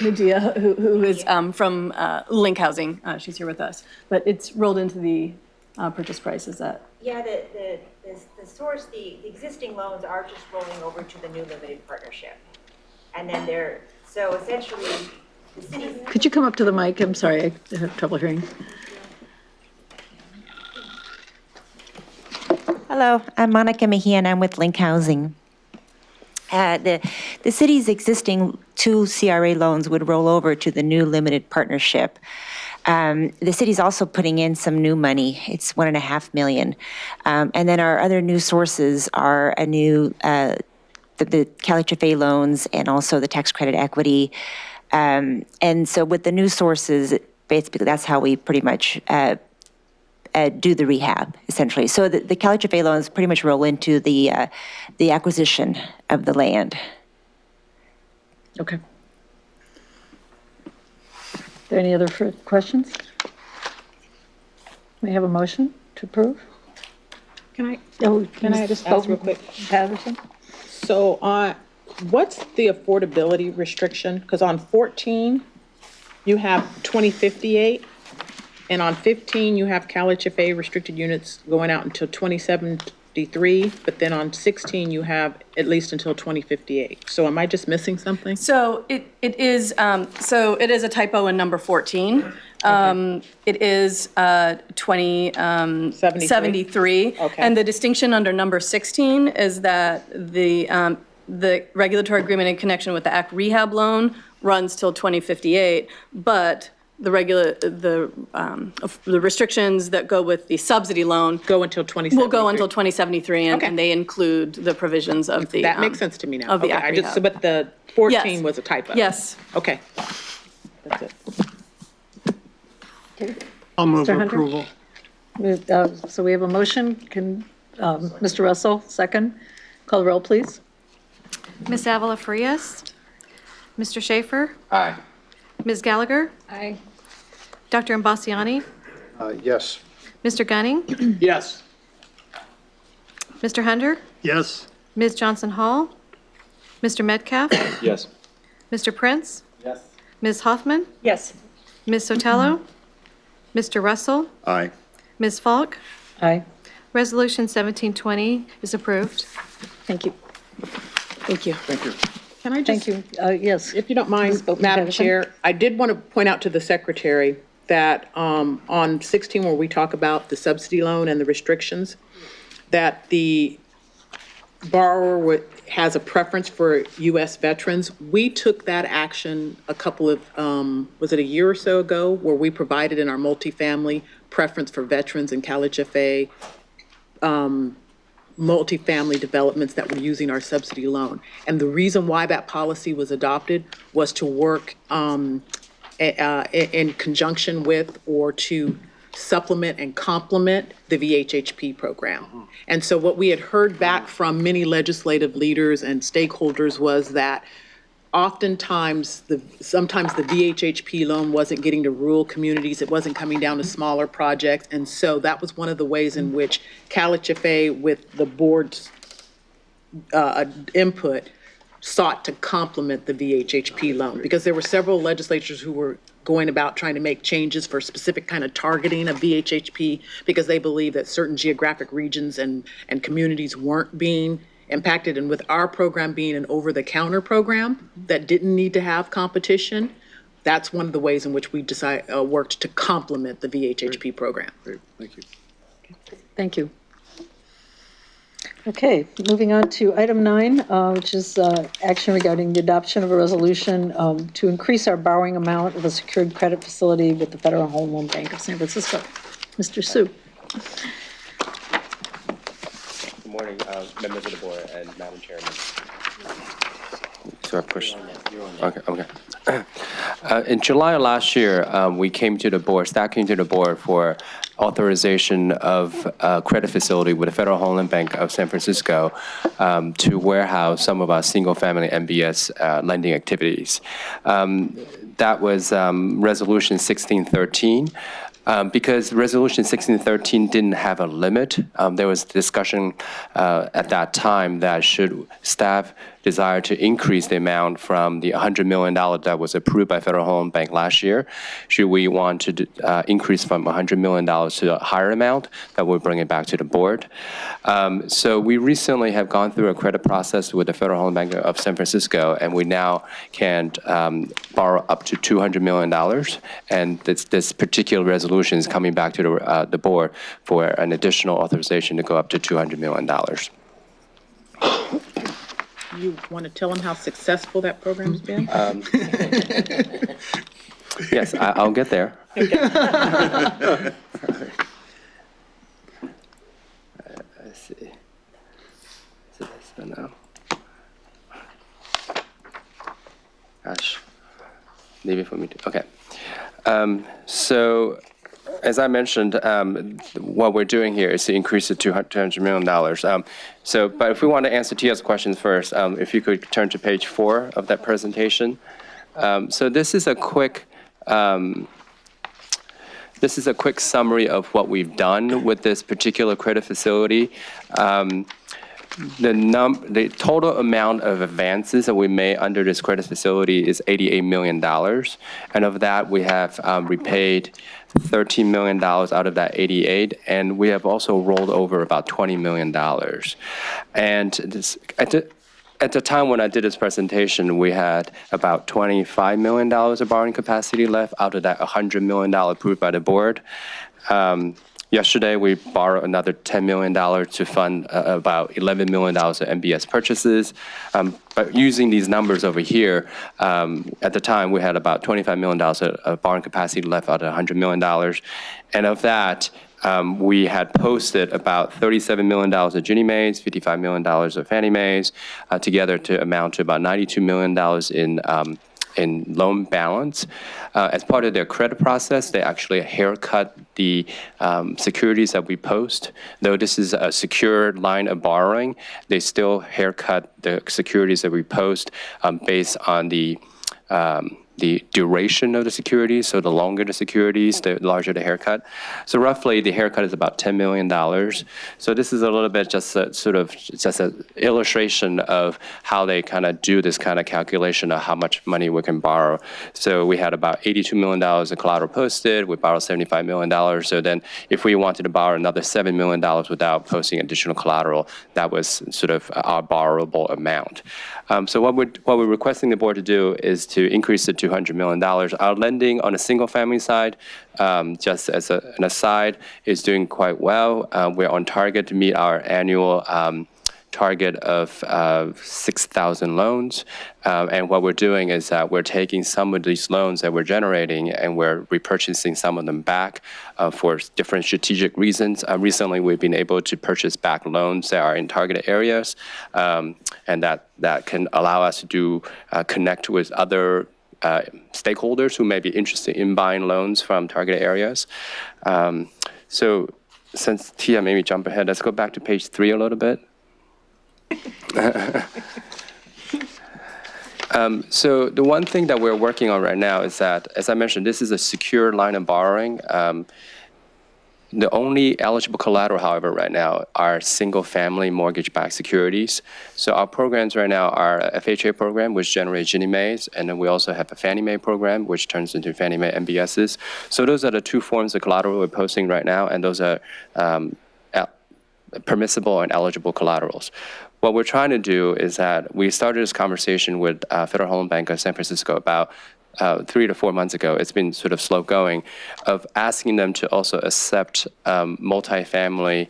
Medea, who is from Link Housing. She's here with us, but it's rolled into the purchase price. Is that? Yeah, the source, the existing loans are just rolling over to the new limited partnership. And then so essentially, the city's... Could you come up to the mic? I'm sorry, I have trouble hearing. Hello, I'm Monica Mejia, and I'm with Link Housing. The city's existing 2 CRA loans would roll over to the new limited partnership. The city's also putting in some new money. It's $1.5 million. And then our other new sources are a new, the CalHFA loans and also the tax credit equity. And so with the new sources, basically that's how we pretty much do the rehab, essentially. So the CalHFA loans pretty much roll into the acquisition of the land. Okay. Are there any other questions? We have a motion to approve? Can I just ask real quick? Patterson? So what's the affordability restriction? Because on 14, you have 2058, and on 15, you have CalHFA restricted units going out until 2073, but then on 16, you have at least until 2058. So am I just missing something? So it is a typo in number 14. It is 2073. Okay. And the distinction under number 16 is that the regulatory agreement in connection with the ACT rehab loan runs till 2058, but the restrictions that go with the subsidy loan Go until 2073. will go until 2073, Okay. and they include the provisions of the. That makes sense to me now. Of the Okay, ACT rehab. but the 14 Yes. was a typo. Yes. Okay. That's it. I'll move Mr. Hunter? approval. So we have a motion. Can Mr. Russell second? Call the roll, please. Ms. Avila Farias? Mr. Schaefer? Aye. Ms. Gallagher? Aye. Dr. Imbasciani? Yes. Mr. Gunning? Yes. Mr. Hunter? Yes. Ms. Johnson Hall? Mr. Metcalf? Yes. Mr. Prince? Yes. Ms. Hoffman? Yes. Ms. Sotelo? Mr. Russell? Aye. Ms. Falk? Aye. Resolution 1720 is approved. Thank you. Thank you. Thank you. Can I just? Thank you. Yes. If you don't mind, Ms. Madam Patterson? Chair, I did want to point out to the Secretary that on 16, where we talk about the subsidy loan and the restrictions, that the borrower has a preference for U.S. veterans. We took that action a couple of, was it a year or so ago, where we provided in our multifamily preference for veterans and CalHFA multifamily developments that were using our subsidy loan. And the reason why that policy was adopted was to work in conjunction with or to supplement and complement the VHHP program. And so what we had heard back from many legislative leaders and stakeholders was that sometimes the VHHP loan wasn't getting to rural communities, it wasn't coming down to smaller projects. And so that was one of the ways in which CalHFA, with the board's input, sought to complement the VHHP loan, because there were several legislatures who were going about trying to make changes for specific kind of targeting of VHHP because they believe that certain geographic regions and communities weren't being impacted. And with our program being an over-the-counter program that didn't need to have competition, that's one of the ways in which we worked to complement the VHHP program. Great, thank you. Thank you. Okay, moving on to item 9, which is action regarding the adoption of a resolution to increase our borrowing amount of a secured credit facility with the Federal Home Loan Bank of San Francisco. Mr. Su. Good morning, members of the board and Madam Chairman. So I push. Okay. In July of last year, staff came to the board for authorization of a credit facility with the Federal Home Loan Bank of San Francisco to warehouse some of our single-family MBS lending activities. That was Resolution 1613. Because Resolution 1613 didn't have a limit, there was discussion at that time that should staff desire to increase the amount from the $100 million that was approved by Federal Home Loan Bank last year, should we want to increase from $100 million to a higher amount, that would bring it back to the board. So we recently have gone through a credit process with the Federal Home Loan Bank of San Francisco, and we now can borrow up to $200 million. And this particular resolution is coming back to the board for an additional authorization to go up to $200 million. You want to tell them how successful that program's been? Yes, I'll get there. Okay. Let's see. So this one now. Gosh, leave it for me to. Okay. So, as I mentioned, what we're doing here is to increase it to $200 million. But if we want to answer Tia's questions first, if you could turn to page 4 of that presentation. So this is a quick summary of what we've done with this particular credit facility. The total amount of advances that we made under this credit facility is $88 million. And of that, we have repaid $13 million out of that 88, and we have also rolled over about $20 million. And this, at the time when I did this presentation, we had about $25 million of borrowing capacity left out of that $100 million approved by the board. Yesterday, we borrowed another $10 million to fund about $11 million of MBS purchases. But using these numbers over here, at the time, we had about $25 million of borrowing capacity left out of $100 million. And of that, we had posted about $37 million of Ginnie Maes, $55 million of Fannie Maes, together to amount to about $92 million in loan balance. As part of their credit process, they actually haircut the securities that we post. Though this is a secured line of borrowing, they still haircut the securities that we post based on the duration of the securities. So the longer the securities, the larger the haircut. So roughly the haircut is about $10 million. So this is a little bit just an illustration of how they kind of do this kind of calculation of how much money we can borrow. So we had about $82 million of collateral posted. We borrowed $75 million. So then if we wanted to borrow another $7 million without posting additional collateral, that was sort of our borrowable amount. So what we're requesting the board to do is to increase it to $200 million. Our lending on the single-family side, just as an aside, is doing quite well. We're on target to meet our annual target of 6,000 loans. And what we're doing is that we're taking some of these loans that we're generating and we're repurchasing some of them back for different strategic reasons. Recently, we've been able to purchase back loans that are in targeted areas, and that can allow us to connect with other stakeholders who may be interested in buying loans from targeted areas. So since Tia made me jump ahead, let's go back to page 3 a little bit. So the one thing that we're working on right now is that, as I mentioned, this is a secure line of borrowing. The only eligible collateral, however, right now are single-family mortgage-backed securities. So our programs right now are a FHA program, which generates Ginnie Maes, and then we also have a Fannie Mae program, which turns into Fannie Mae MBSs. So those are the two forms of collateral we're posting right now, and those are permissible and eligible collaterals. What we're trying to do is that we started this conversation with Federal Home Loan Bank of San Francisco about 3 to 4 months ago. It's been sort of slow going, of asking them to also accept multifamily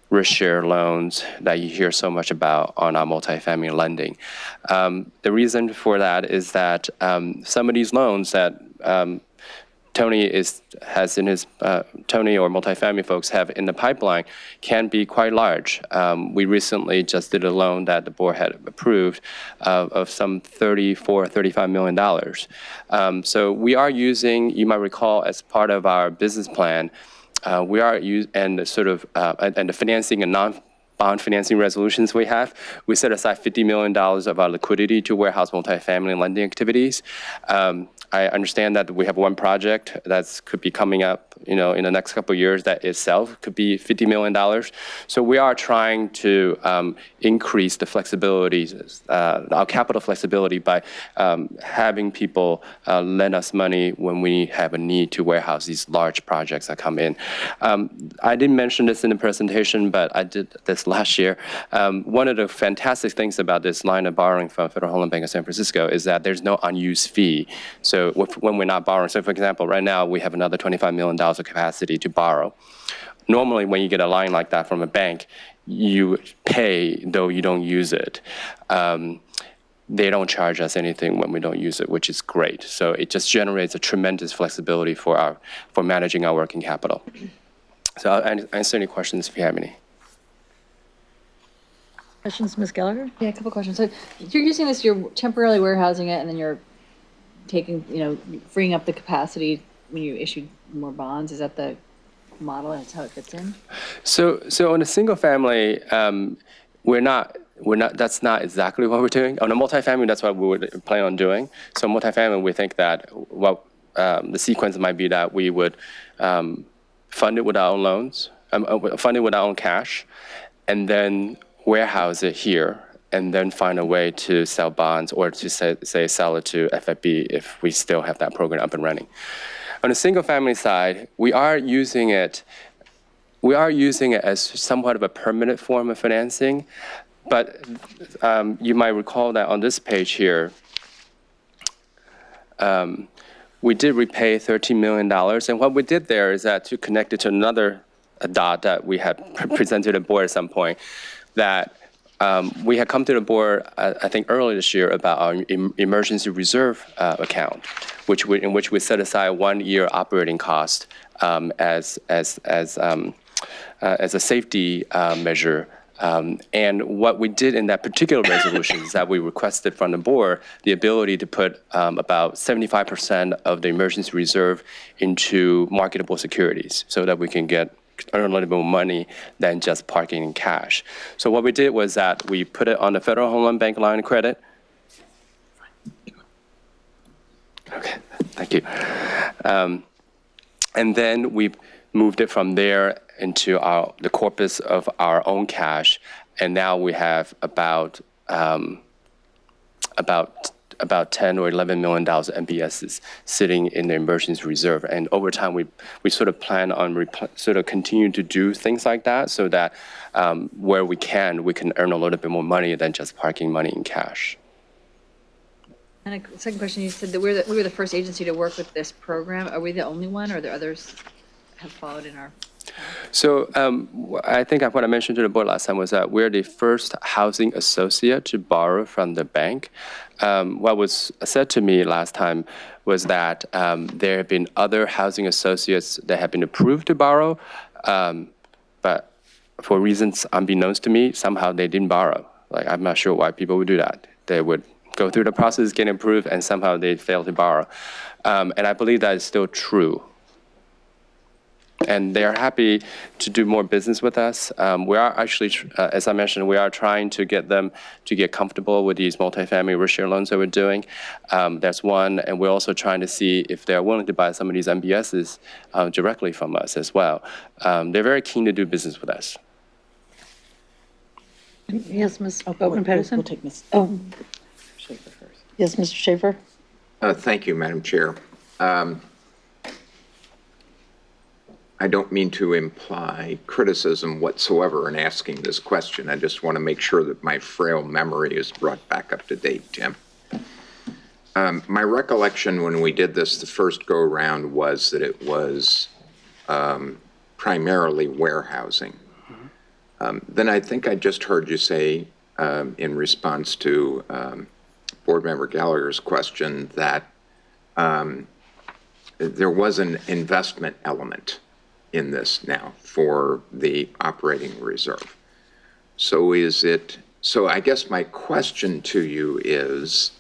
risk share loans that you hear so much about on our multifamily lending. The reason for that is that some of these loans that Tony or multifamily folks have in the pipeline can be quite large. We recently just did a loan that the board had approved of some $34-35 million. So we are using, you might recall, as part of our business plan, we are and the financing and non-bond financing resolutions we have, we set aside $50 million of our liquidity to warehouse multifamily lending activities. I understand that we have one project that could be coming up, in the next couple of years that itself could be $50 million. So we are trying to increase the flexibility, our capital flexibility by having people lend us money when we have a need to warehouse these large projects that come in. I didn't mention this in the presentation, but I did this last year. One of the fantastic things about this line of borrowing from Federal Home Loan Bank of San Francisco is that there's no unused fee. So when we're not borrowing, so for example, right now we have another $25 million of capacity to borrow. Normally, when you get a line like that from a bank, you pay though you don't use it. They don't charge us anything when we don't use it, which is great. So it just generates a tremendous flexibility for managing our working capital. So I'll answer any questions if you have any. Questions, Ms. Gallagher? Yeah, a couple questions. So you're using this, you're temporarily warehousing it, and then you're taking, freeing up the capacity when you issue more bonds. Is that the model? That's how it fits in? So on a single family, that's not exactly what we're doing. On a multifamily, that's what we would plan on doing. So multifamily, we think that the sequence might be that we would fund it with our own loans, fund it with our own cash, and then warehouse it here, and then find a way to sell bonds or to say sell it to FFB if we still have that program up and running. On the single family side, we are using it as somewhat of a permanent form of financing, but you might recall that on this page here, we did repay $13 million, and what we did there is that to connect it to another dot that we had presented to the board at some point, that we had come to the board, I think earlier this year, about our emergency reserve account, in which we set aside 1 year operating cost as a safety measure. And what we did in that particular resolution is that we requested from the board the ability to put about 75% of the emergency reserve into marketable securities so that we can earn a little bit more money than just parking in cash. So what we did was that we put it on the Federal Home Loan Bank line of credit. Okay, thank you. And then we moved it from there into the corpus of our own cash, and now we have about 10 or $11 million of MBSs sitting in the emergency reserve. And over time, we sort of plan on sort of continue to do things like that so that where we can earn a little bit more money than just parking money in cash. And a second question, you said that we were the first agency to work with this program. Are we the only one, or are there others have followed in our So I think what I mentioned to the board last time was that we're the first housing associate to borrow from the bank. What was said to me last time was that there have been other housing associates that have been approved to borrow, but for reasons unbeknownst to me, somehow they didn't borrow. Like, I'm not sure why people would do that. They would go through the process, get approved, and somehow they fail to borrow. And I believe that is still true. And they are happy to do more business with us. We are actually, as I mentioned, we are trying to get them to get comfortable with these multifamily risk share loans that we're doing. That's one, and we're also trying to see if they're willing to buy some of these MBSs directly from us as well. They're very keen to do business with us. Yes, Ms. Boatman Pedersen? We'll take Ms. Oh, Schaefer first. yes, Mr. Schaefer? Thank you, Madam Chair. I don't mean to imply criticism whatsoever in asking this question. I just want to make sure that my frail memory is brought back up to date, Tim. My recollection when we did this the first go-around was that it was primarily warehousing. Then I think I just heard you say in response to Board Member Gallagher's question that there was an investment element in this now for the operating reserve. So I guess my question to you is,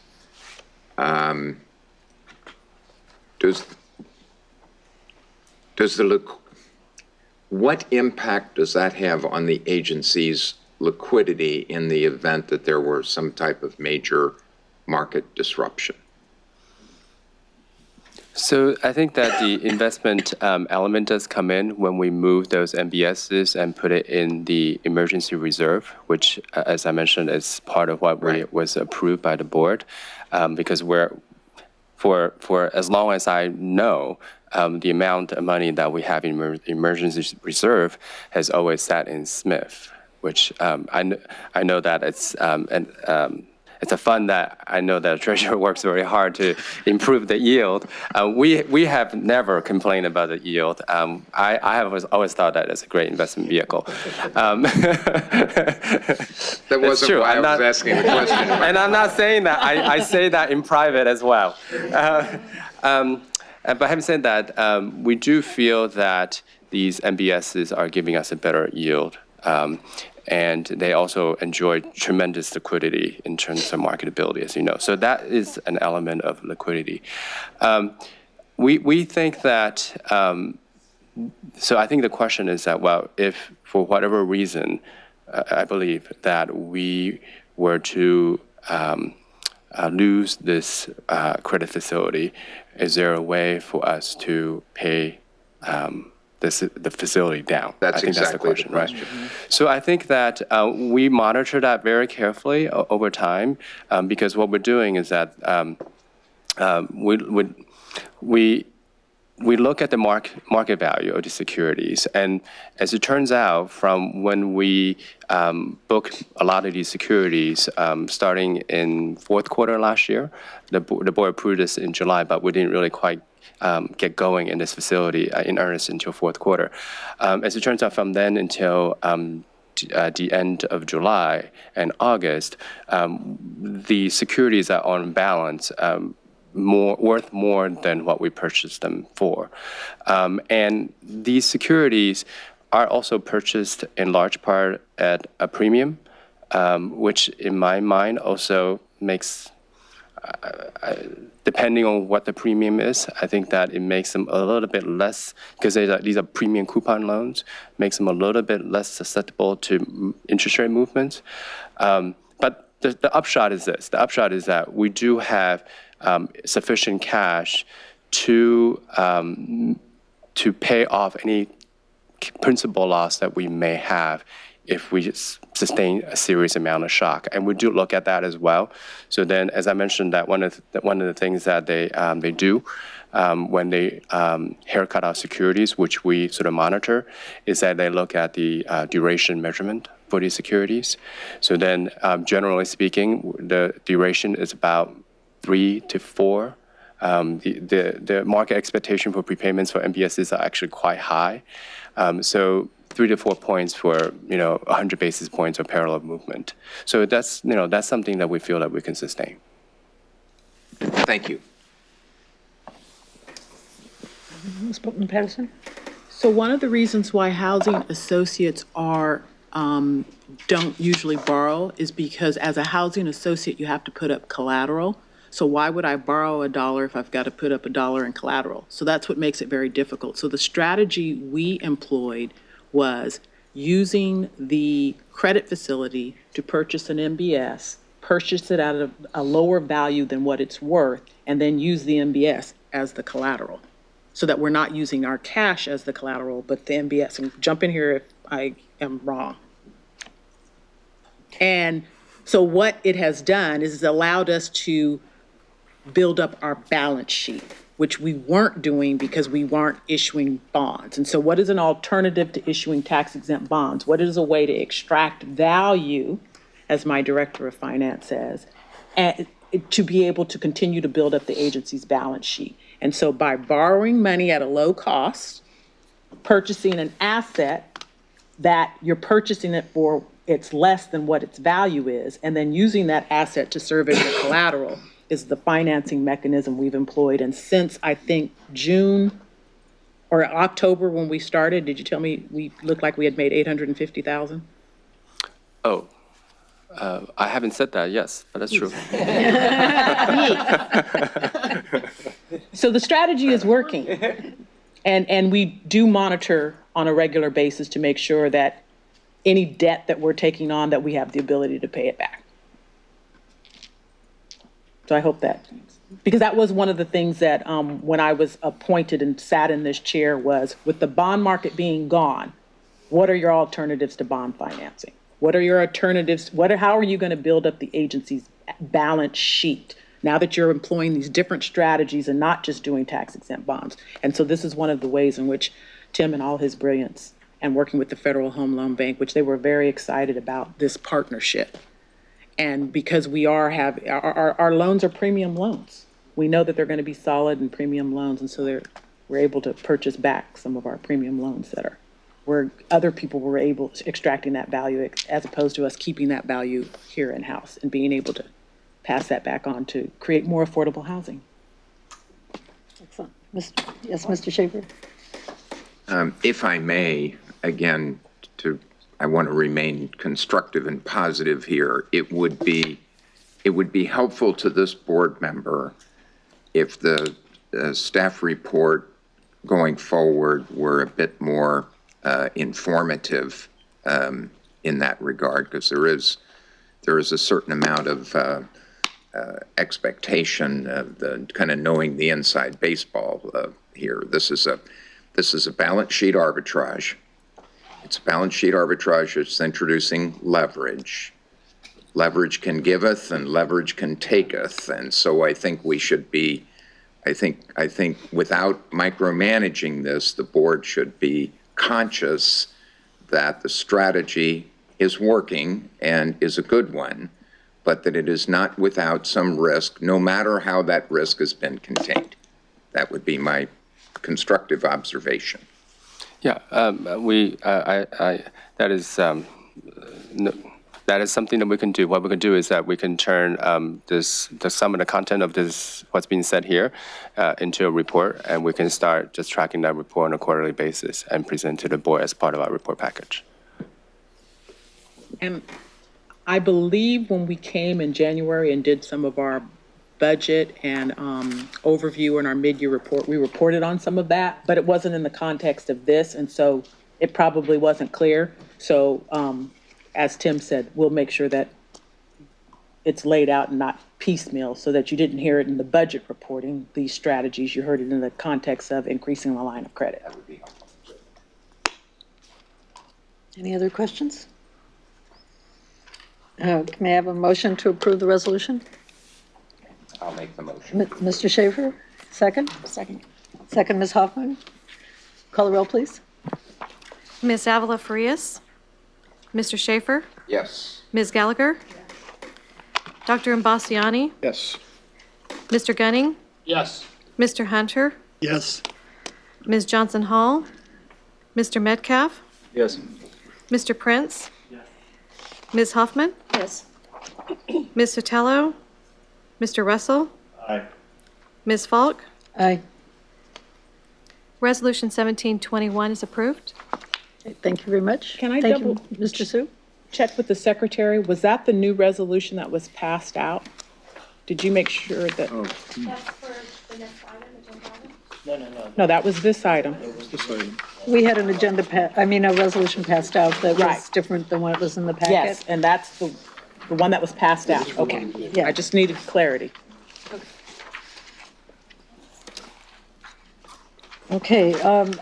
what impact does that have on the agency's liquidity in the event that there were some type of major market disruption? So I think that the investment element does come in when we move those MBSs and put it in the emergency reserve, which, as I mentioned, is part of what was approved by the board, because for as long as I know, the amount of money that we have in emergency reserve has always sat in Smith, which I know that it's a fund that I know that the treasurer works very hard to improve the yield. We have never complained about the yield. I have always thought that it's a great investment vehicle. That wasn't true. why I was asking the question. And I'm not saying that. I say that in private as well. But having said that, we do feel that these MBSs are giving us a better yield. And they also enjoy tremendous liquidity in terms of marketability, as you know. So that is an element of liquidity. We think that, so I think the question is that, well, if for whatever reason, I believe that we were to lose this credit facility, is there a way for us to pay the facility down? That's I think exactly that's the question, right? Mm-hmm. So I think that we monitor that very carefully over time, because what we're doing is that we look at the market value of the securities, and as it turns out, from when we booked a lot of these securities, starting in fourth quarter last year, the board approved this in July, but we didn't really quite get going in this facility in earnest until fourth quarter. As it turns out, from then until the end of July and August, the securities are on balance worth more than what we purchased them for. And these securities are also purchased in large part at a premium, which in my mind also makes, depending on what the premium is, I think that it makes them a little bit less, because these are premium coupon loans, makes them a little bit less susceptible to interest rate movements. But the upshot is this. The upshot is that we do have sufficient cash to pay off any principal loss that we may have if we sustain a serious amount of shock, and we do look at that as well. So then, as I mentioned, that one of the things that they do when they haircut our securities, which we sort of monitor, is that they look at the duration measurement for these securities. So then, generally speaking, the duration is about 3 to 4 The market expectation for prepayments for MBSs are actually quite high. So 3 to 4 points for 100 basis points of parallel movement. So that's that's something that we feel that we can sustain. Thank you. Ms. Boatman Patterson? So one of the reasons why housing associates don't usually borrow is because as a housing associate, you have to put up collateral. So why would I borrow $1 if I've got to put up $1 in collateral? So that's what makes it very difficult. So the strategy we employed was using the credit facility to purchase an MBS, purchase it at a lower value than what it's worth, and then use the MBS as the collateral, so that we're not using our cash as the collateral, but the MBS. And jump in here if I am wrong. And so what it has done is it's allowed us to build up our balance sheet, which we weren't doing because we weren't issuing bonds. And so what is an alternative to issuing tax-exempt bonds? What is a way to extract value, as my director of finance says, and to be able to continue to build up the agency's balance sheet? And so by borrowing money at a low cost, purchasing an asset that you're purchasing it for, it's less than what its value is, and then using that asset to serve as your collateral is the financing mechanism we've employed. And since I think June or October when we started, did you tell me we looked like we had made $850,000? Oh, I haven't said that, yes, but that's true. So the strategy is working. And we do monitor on a regular basis to make sure that any debt that we're taking on, that we have the ability to pay it back. So I hope that, because that was one of the things that when I was appointed and sat in this chair was, with the bond market being gone, what are your alternatives to bond financing? What are your alternatives? How are you going to build up the agency's balance sheet now that you're employing these different strategies and not just doing tax-exempt bonds? And so this is one of the ways in which Tim and all his brilliance and working with the Federal Home Loan Bank, which they were very excited about this partnership. And because we our loans are premium loans, we know that they're going to be solid and premium loans. And so we're able to purchase back some of our premium loans that are where other people were able to extracting that value, as opposed to us keeping that value here in-house and being able to pass that back on to create more affordable housing. Excellent. Yes, Mr. Schaefer? If I may, again, I want to remain constructive and positive here. It would be helpful to this board member if the staff report going forward were a bit more informative in that regard, because there is a certain amount of expectation of the kind of knowing the inside baseball here. This is a balance sheet arbitrage. It's a balance sheet arbitrage. It's introducing leverage. Leverage can giveth and leverage can taketh. And so I think we should be, I think without micromanaging this, the board should be conscious that the strategy is working and is a good one, but that it is not without some risk, no matter how that risk has been contained. That would be my constructive observation. Yeah, that is something that we can do. What we can do is that we can turn some of the content of this, what's being said here, into a report, and we can start just tracking that report on a quarterly basis and present to the board as part of our report package. And I believe when we came in January and did some of our budget and overview in our mid-year report, we reported on some of that, but it wasn't in the context of this, and so it probably wasn't clear. So as Tim said, we'll make sure that it's laid out and not piecemeal, so that you didn't hear it in the budget reporting, these strategies. You heard it in the context of increasing the line of credit. That would be helpful. Any other questions? May I have a motion to approve the resolution? I'll make the motion. Mr. Schaefer, second? Second, Ms. Hoffman. Call the roll, please. Ms. Avila Farias? Mr. Schaefer? Yes. Ms. Gallagher? Dr. Imbassiani? Yes. Mr. Gunning? Yes. Mr. Hunter, Yes. Ms. Johnson Hall, Mr. Metcalf, Yes. Mr. Prince, Ms. Huffman, Yes. Ms. Sotelo, Mr. Russell, Aye. Ms. Falk. Aye. Resolution 1721 is approved. Thank you very much. Can I Thank you, double- Mr. Sue? Check with the secretary, was that the new resolution that was passed out? Did you make sure that? Oh. No, that was this item. We had an a resolution passed out that was Right. different than what was in the packet. Yes, and that's the one that was passed out. Okay. Yeah. I just needed clarity. Okay,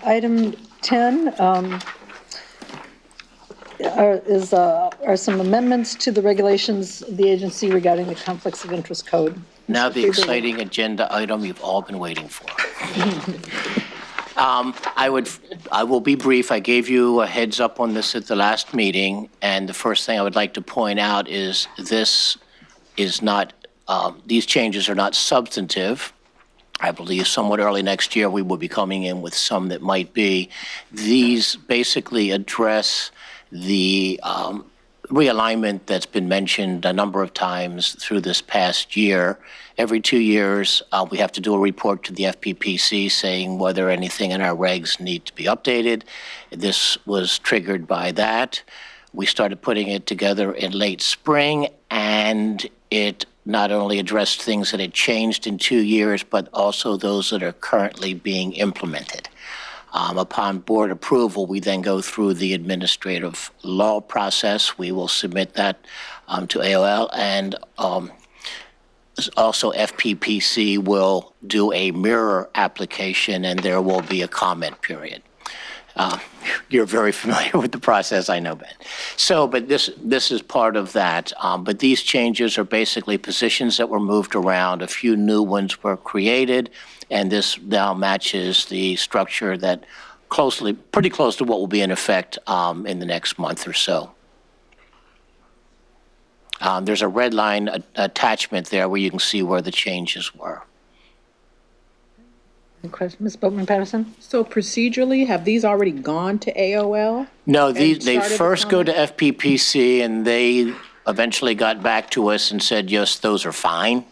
item 10 are some amendments to the regulations of the agency regarding the conflicts of interest code. Now Mr. the Friedlander. exciting agenda item you've all been waiting for. I will be brief. I gave you a heads up on this at the last meeting, and the first thing I would like to point out is this is not, these changes are not substantive. I believe somewhat early next year, we will be coming in with some that might be. These basically address the realignment that's been mentioned a number of times through this past year. Every 2 years, we have to do a report to the FPPC saying whether anything in our regs need to be updated. This was triggered by that. We started putting it together in late spring, and it not only addressed things that had changed in 2 years, but also those that are currently being implemented. Upon board approval, we then go through the administrative law process. We will submit that to AOL, and also FPPC will do a mirror application, and there will be a comment period. You're very familiar with the process, I know, Ben. So, but this is part of that. But these changes are basically positions that were moved around. A few new ones were created, and this now matches the structure that pretty close to what will be in effect in the next month or so. There's a red line attachment there where you can see where the changes were. Any questions, Ms. Boatman-Patterson? So procedurally, have these already gone to AOL? No, they started the first go to FPPC, and they eventually got back to us and said, yes, those are fine.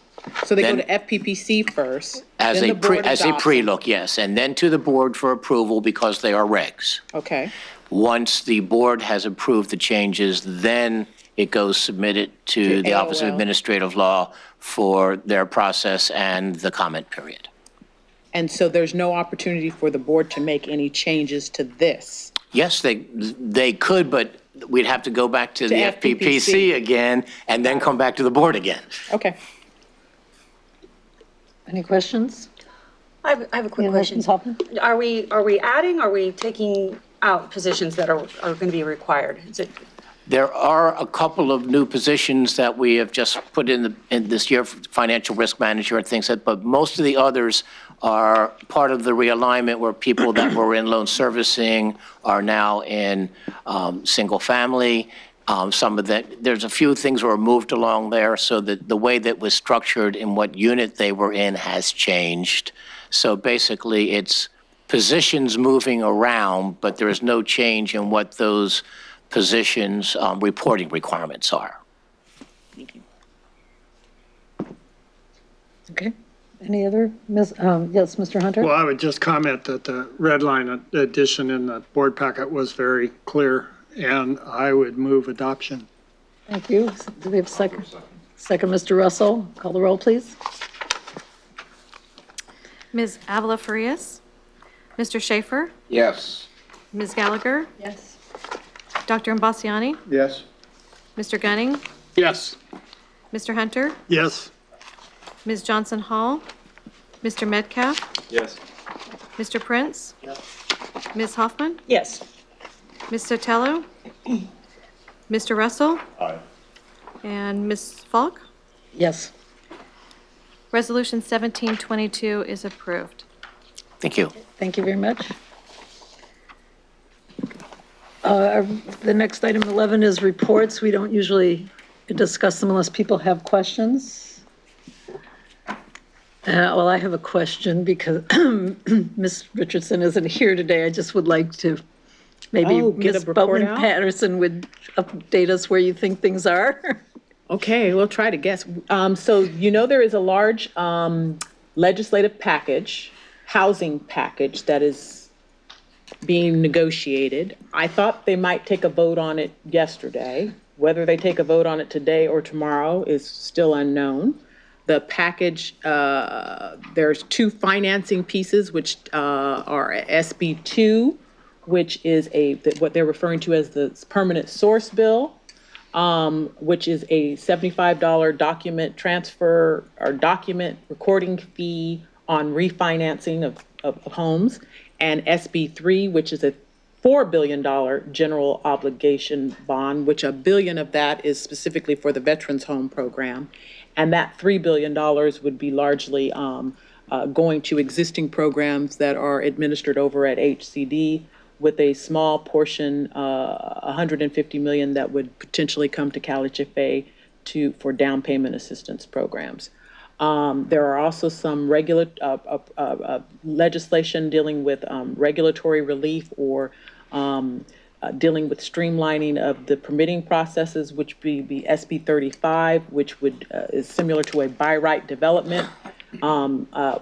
So they go Then- to FPPC first? As then a the board adopts them. pre-look, yes, and then to the board for approval because they are regs. Okay, Once the board has approved the changes, then it goes submitted to the Office of AOL. Administrative Law for their process and the comment period. and so there's no opportunity for the board to make any changes to this? Yes, they could, but we'd have to go back to the FPPC again and then come back to the board again. Okay. Any questions? I have a quick Ms. question. Hoffman? Are we adding, are we taking out positions that are going to be required? Is it? There are a couple of new positions that we have just put in this year, financial risk manager and things like that, but most of the others are part of the realignment where people that were in loan servicing are now in single family. Some of that, there's a few things were moved along there so that the way that was structured and what unit they were in has changed. So basically, it's positions moving around, but there is no change in what those positions' reporting requirements are. Okay. Any other, yes, Mr. Hunter? Well, I would just comment that the red line addition in the board packet was very clear, and I would move adoption. Thank you. Do we have a second? Second, Mr. Russell. Call the roll, please. Ms. Avila Farias, Mr. Schaefer, Yes. Ms. Gallagher, Yes. Dr. Imbasciani, Yes. Mr. Gunning, Yes. Mr. Hunter, Yes. Ms. Johnson Hall, Mr. Metcalf, Yes. Mr. Prince, Ms. Hoffman, Yes. Ms. Sotelo, Mr. Russell, Aye. and Ms. Falk. Yes. Resolution 1722 is approved. Thank you. Thank you very much. The next item 11 is reports. We don't usually discuss them unless people have questions. Well, I have a question because Ms. Richardson isn't here today. I just would like to, maybe get a Ms. report Boatman out? Patterson would update us where you think things are. Okay, we'll try to guess. So there is a large legislative package, housing package that is being negotiated. I thought they might take a vote on it yesterday. Whether they take a vote on it today or tomorrow is still unknown. The package, there's two financing pieces, which are SB 2, which is what they're referring to as the permanent source bill, which is a $75 document transfer or document recording fee on refinancing of homes, and SB 3, which is a $4 billion general obligation bond, which $1 billion of that is specifically for the Veterans Home Program. And that $3 billion would be largely going to existing programs that are administered over at HCD, with a small portion, $150 million, that would potentially come to CalHFA for down payment assistance programs. There are also some legislation dealing with regulatory relief or dealing with streamlining of the permitting processes, which would be SB 35, which is similar to a by right development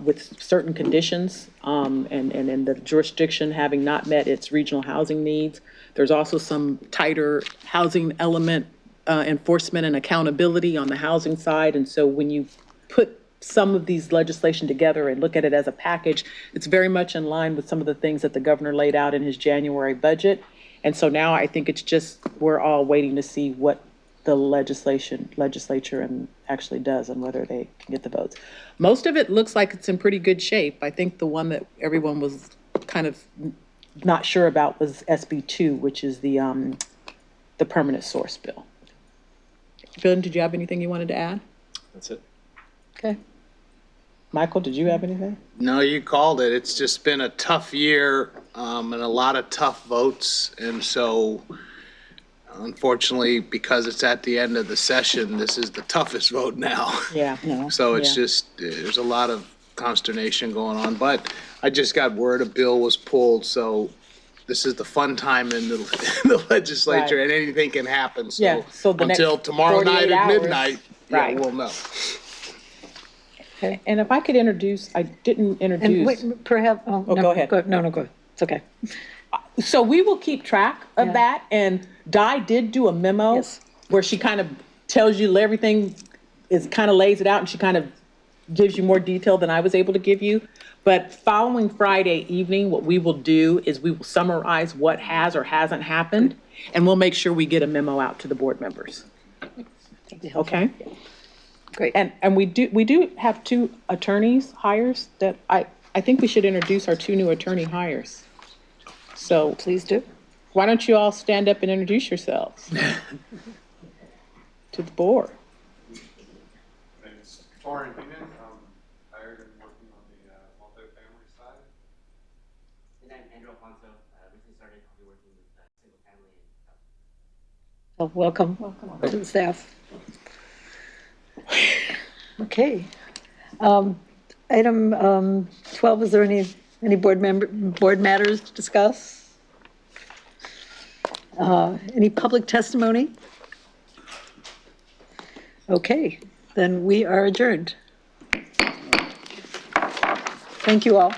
with certain conditions, and the jurisdiction having not met its regional housing needs. There's also some tighter housing element enforcement and accountability on the housing side. And so when you put some of these legislation together and look at it as a package, it's very much in line with some of the things that the governor laid out in his January budget. And so now I think it's just, we're all waiting to see what the legislature and actually does and whether they can get the votes. Most of it looks like it's in pretty good shape. I think the one that everyone was kind of not sure about was SB 2, which is the permanent source bill. Bill, did you have anything you wanted to add? That's it. Okay. Michael, did you have anything? No, you called it. It's just been a tough year and a lot of tough votes. And so, unfortunately, because it's at the end of the session, this is the toughest vote now. Yeah. So it's just, there's a lot of consternation going on. But I just got word a bill was pulled, so this is the fun time in the legislature, Right. and anything can happen. So, Yeah, so the next until tomorrow 48 night at hours. midnight, Right. we'll know. Okay. And if I could introduce, I didn't And introduce. wait, perhaps, Oh, go ahead. No, go ahead. It's okay. So we will keep track of that, and Di did do a memo Yes. where she kind of tells you everything, kind of lays it out, and she kind of gives you more detail than I was able to give you. But following Friday evening, what we will do is we will summarize what has or hasn't happened, and we'll make sure we get a memo out to the board members. Okay? Great. And we do have two attorneys hires that I think we should introduce our two new attorney hires. So Please do. why don't you all stand up and introduce yourselves to the board? My name is Torin Hinnan. Hired and working on the multifamily side. And I'm Andrew Alfonso. Recently started working with single family. Well, welcome to the staff. Okay. Item 12, is there any board matters to discuss? Any public testimony? Okay, then we are adjourned. Thank you all.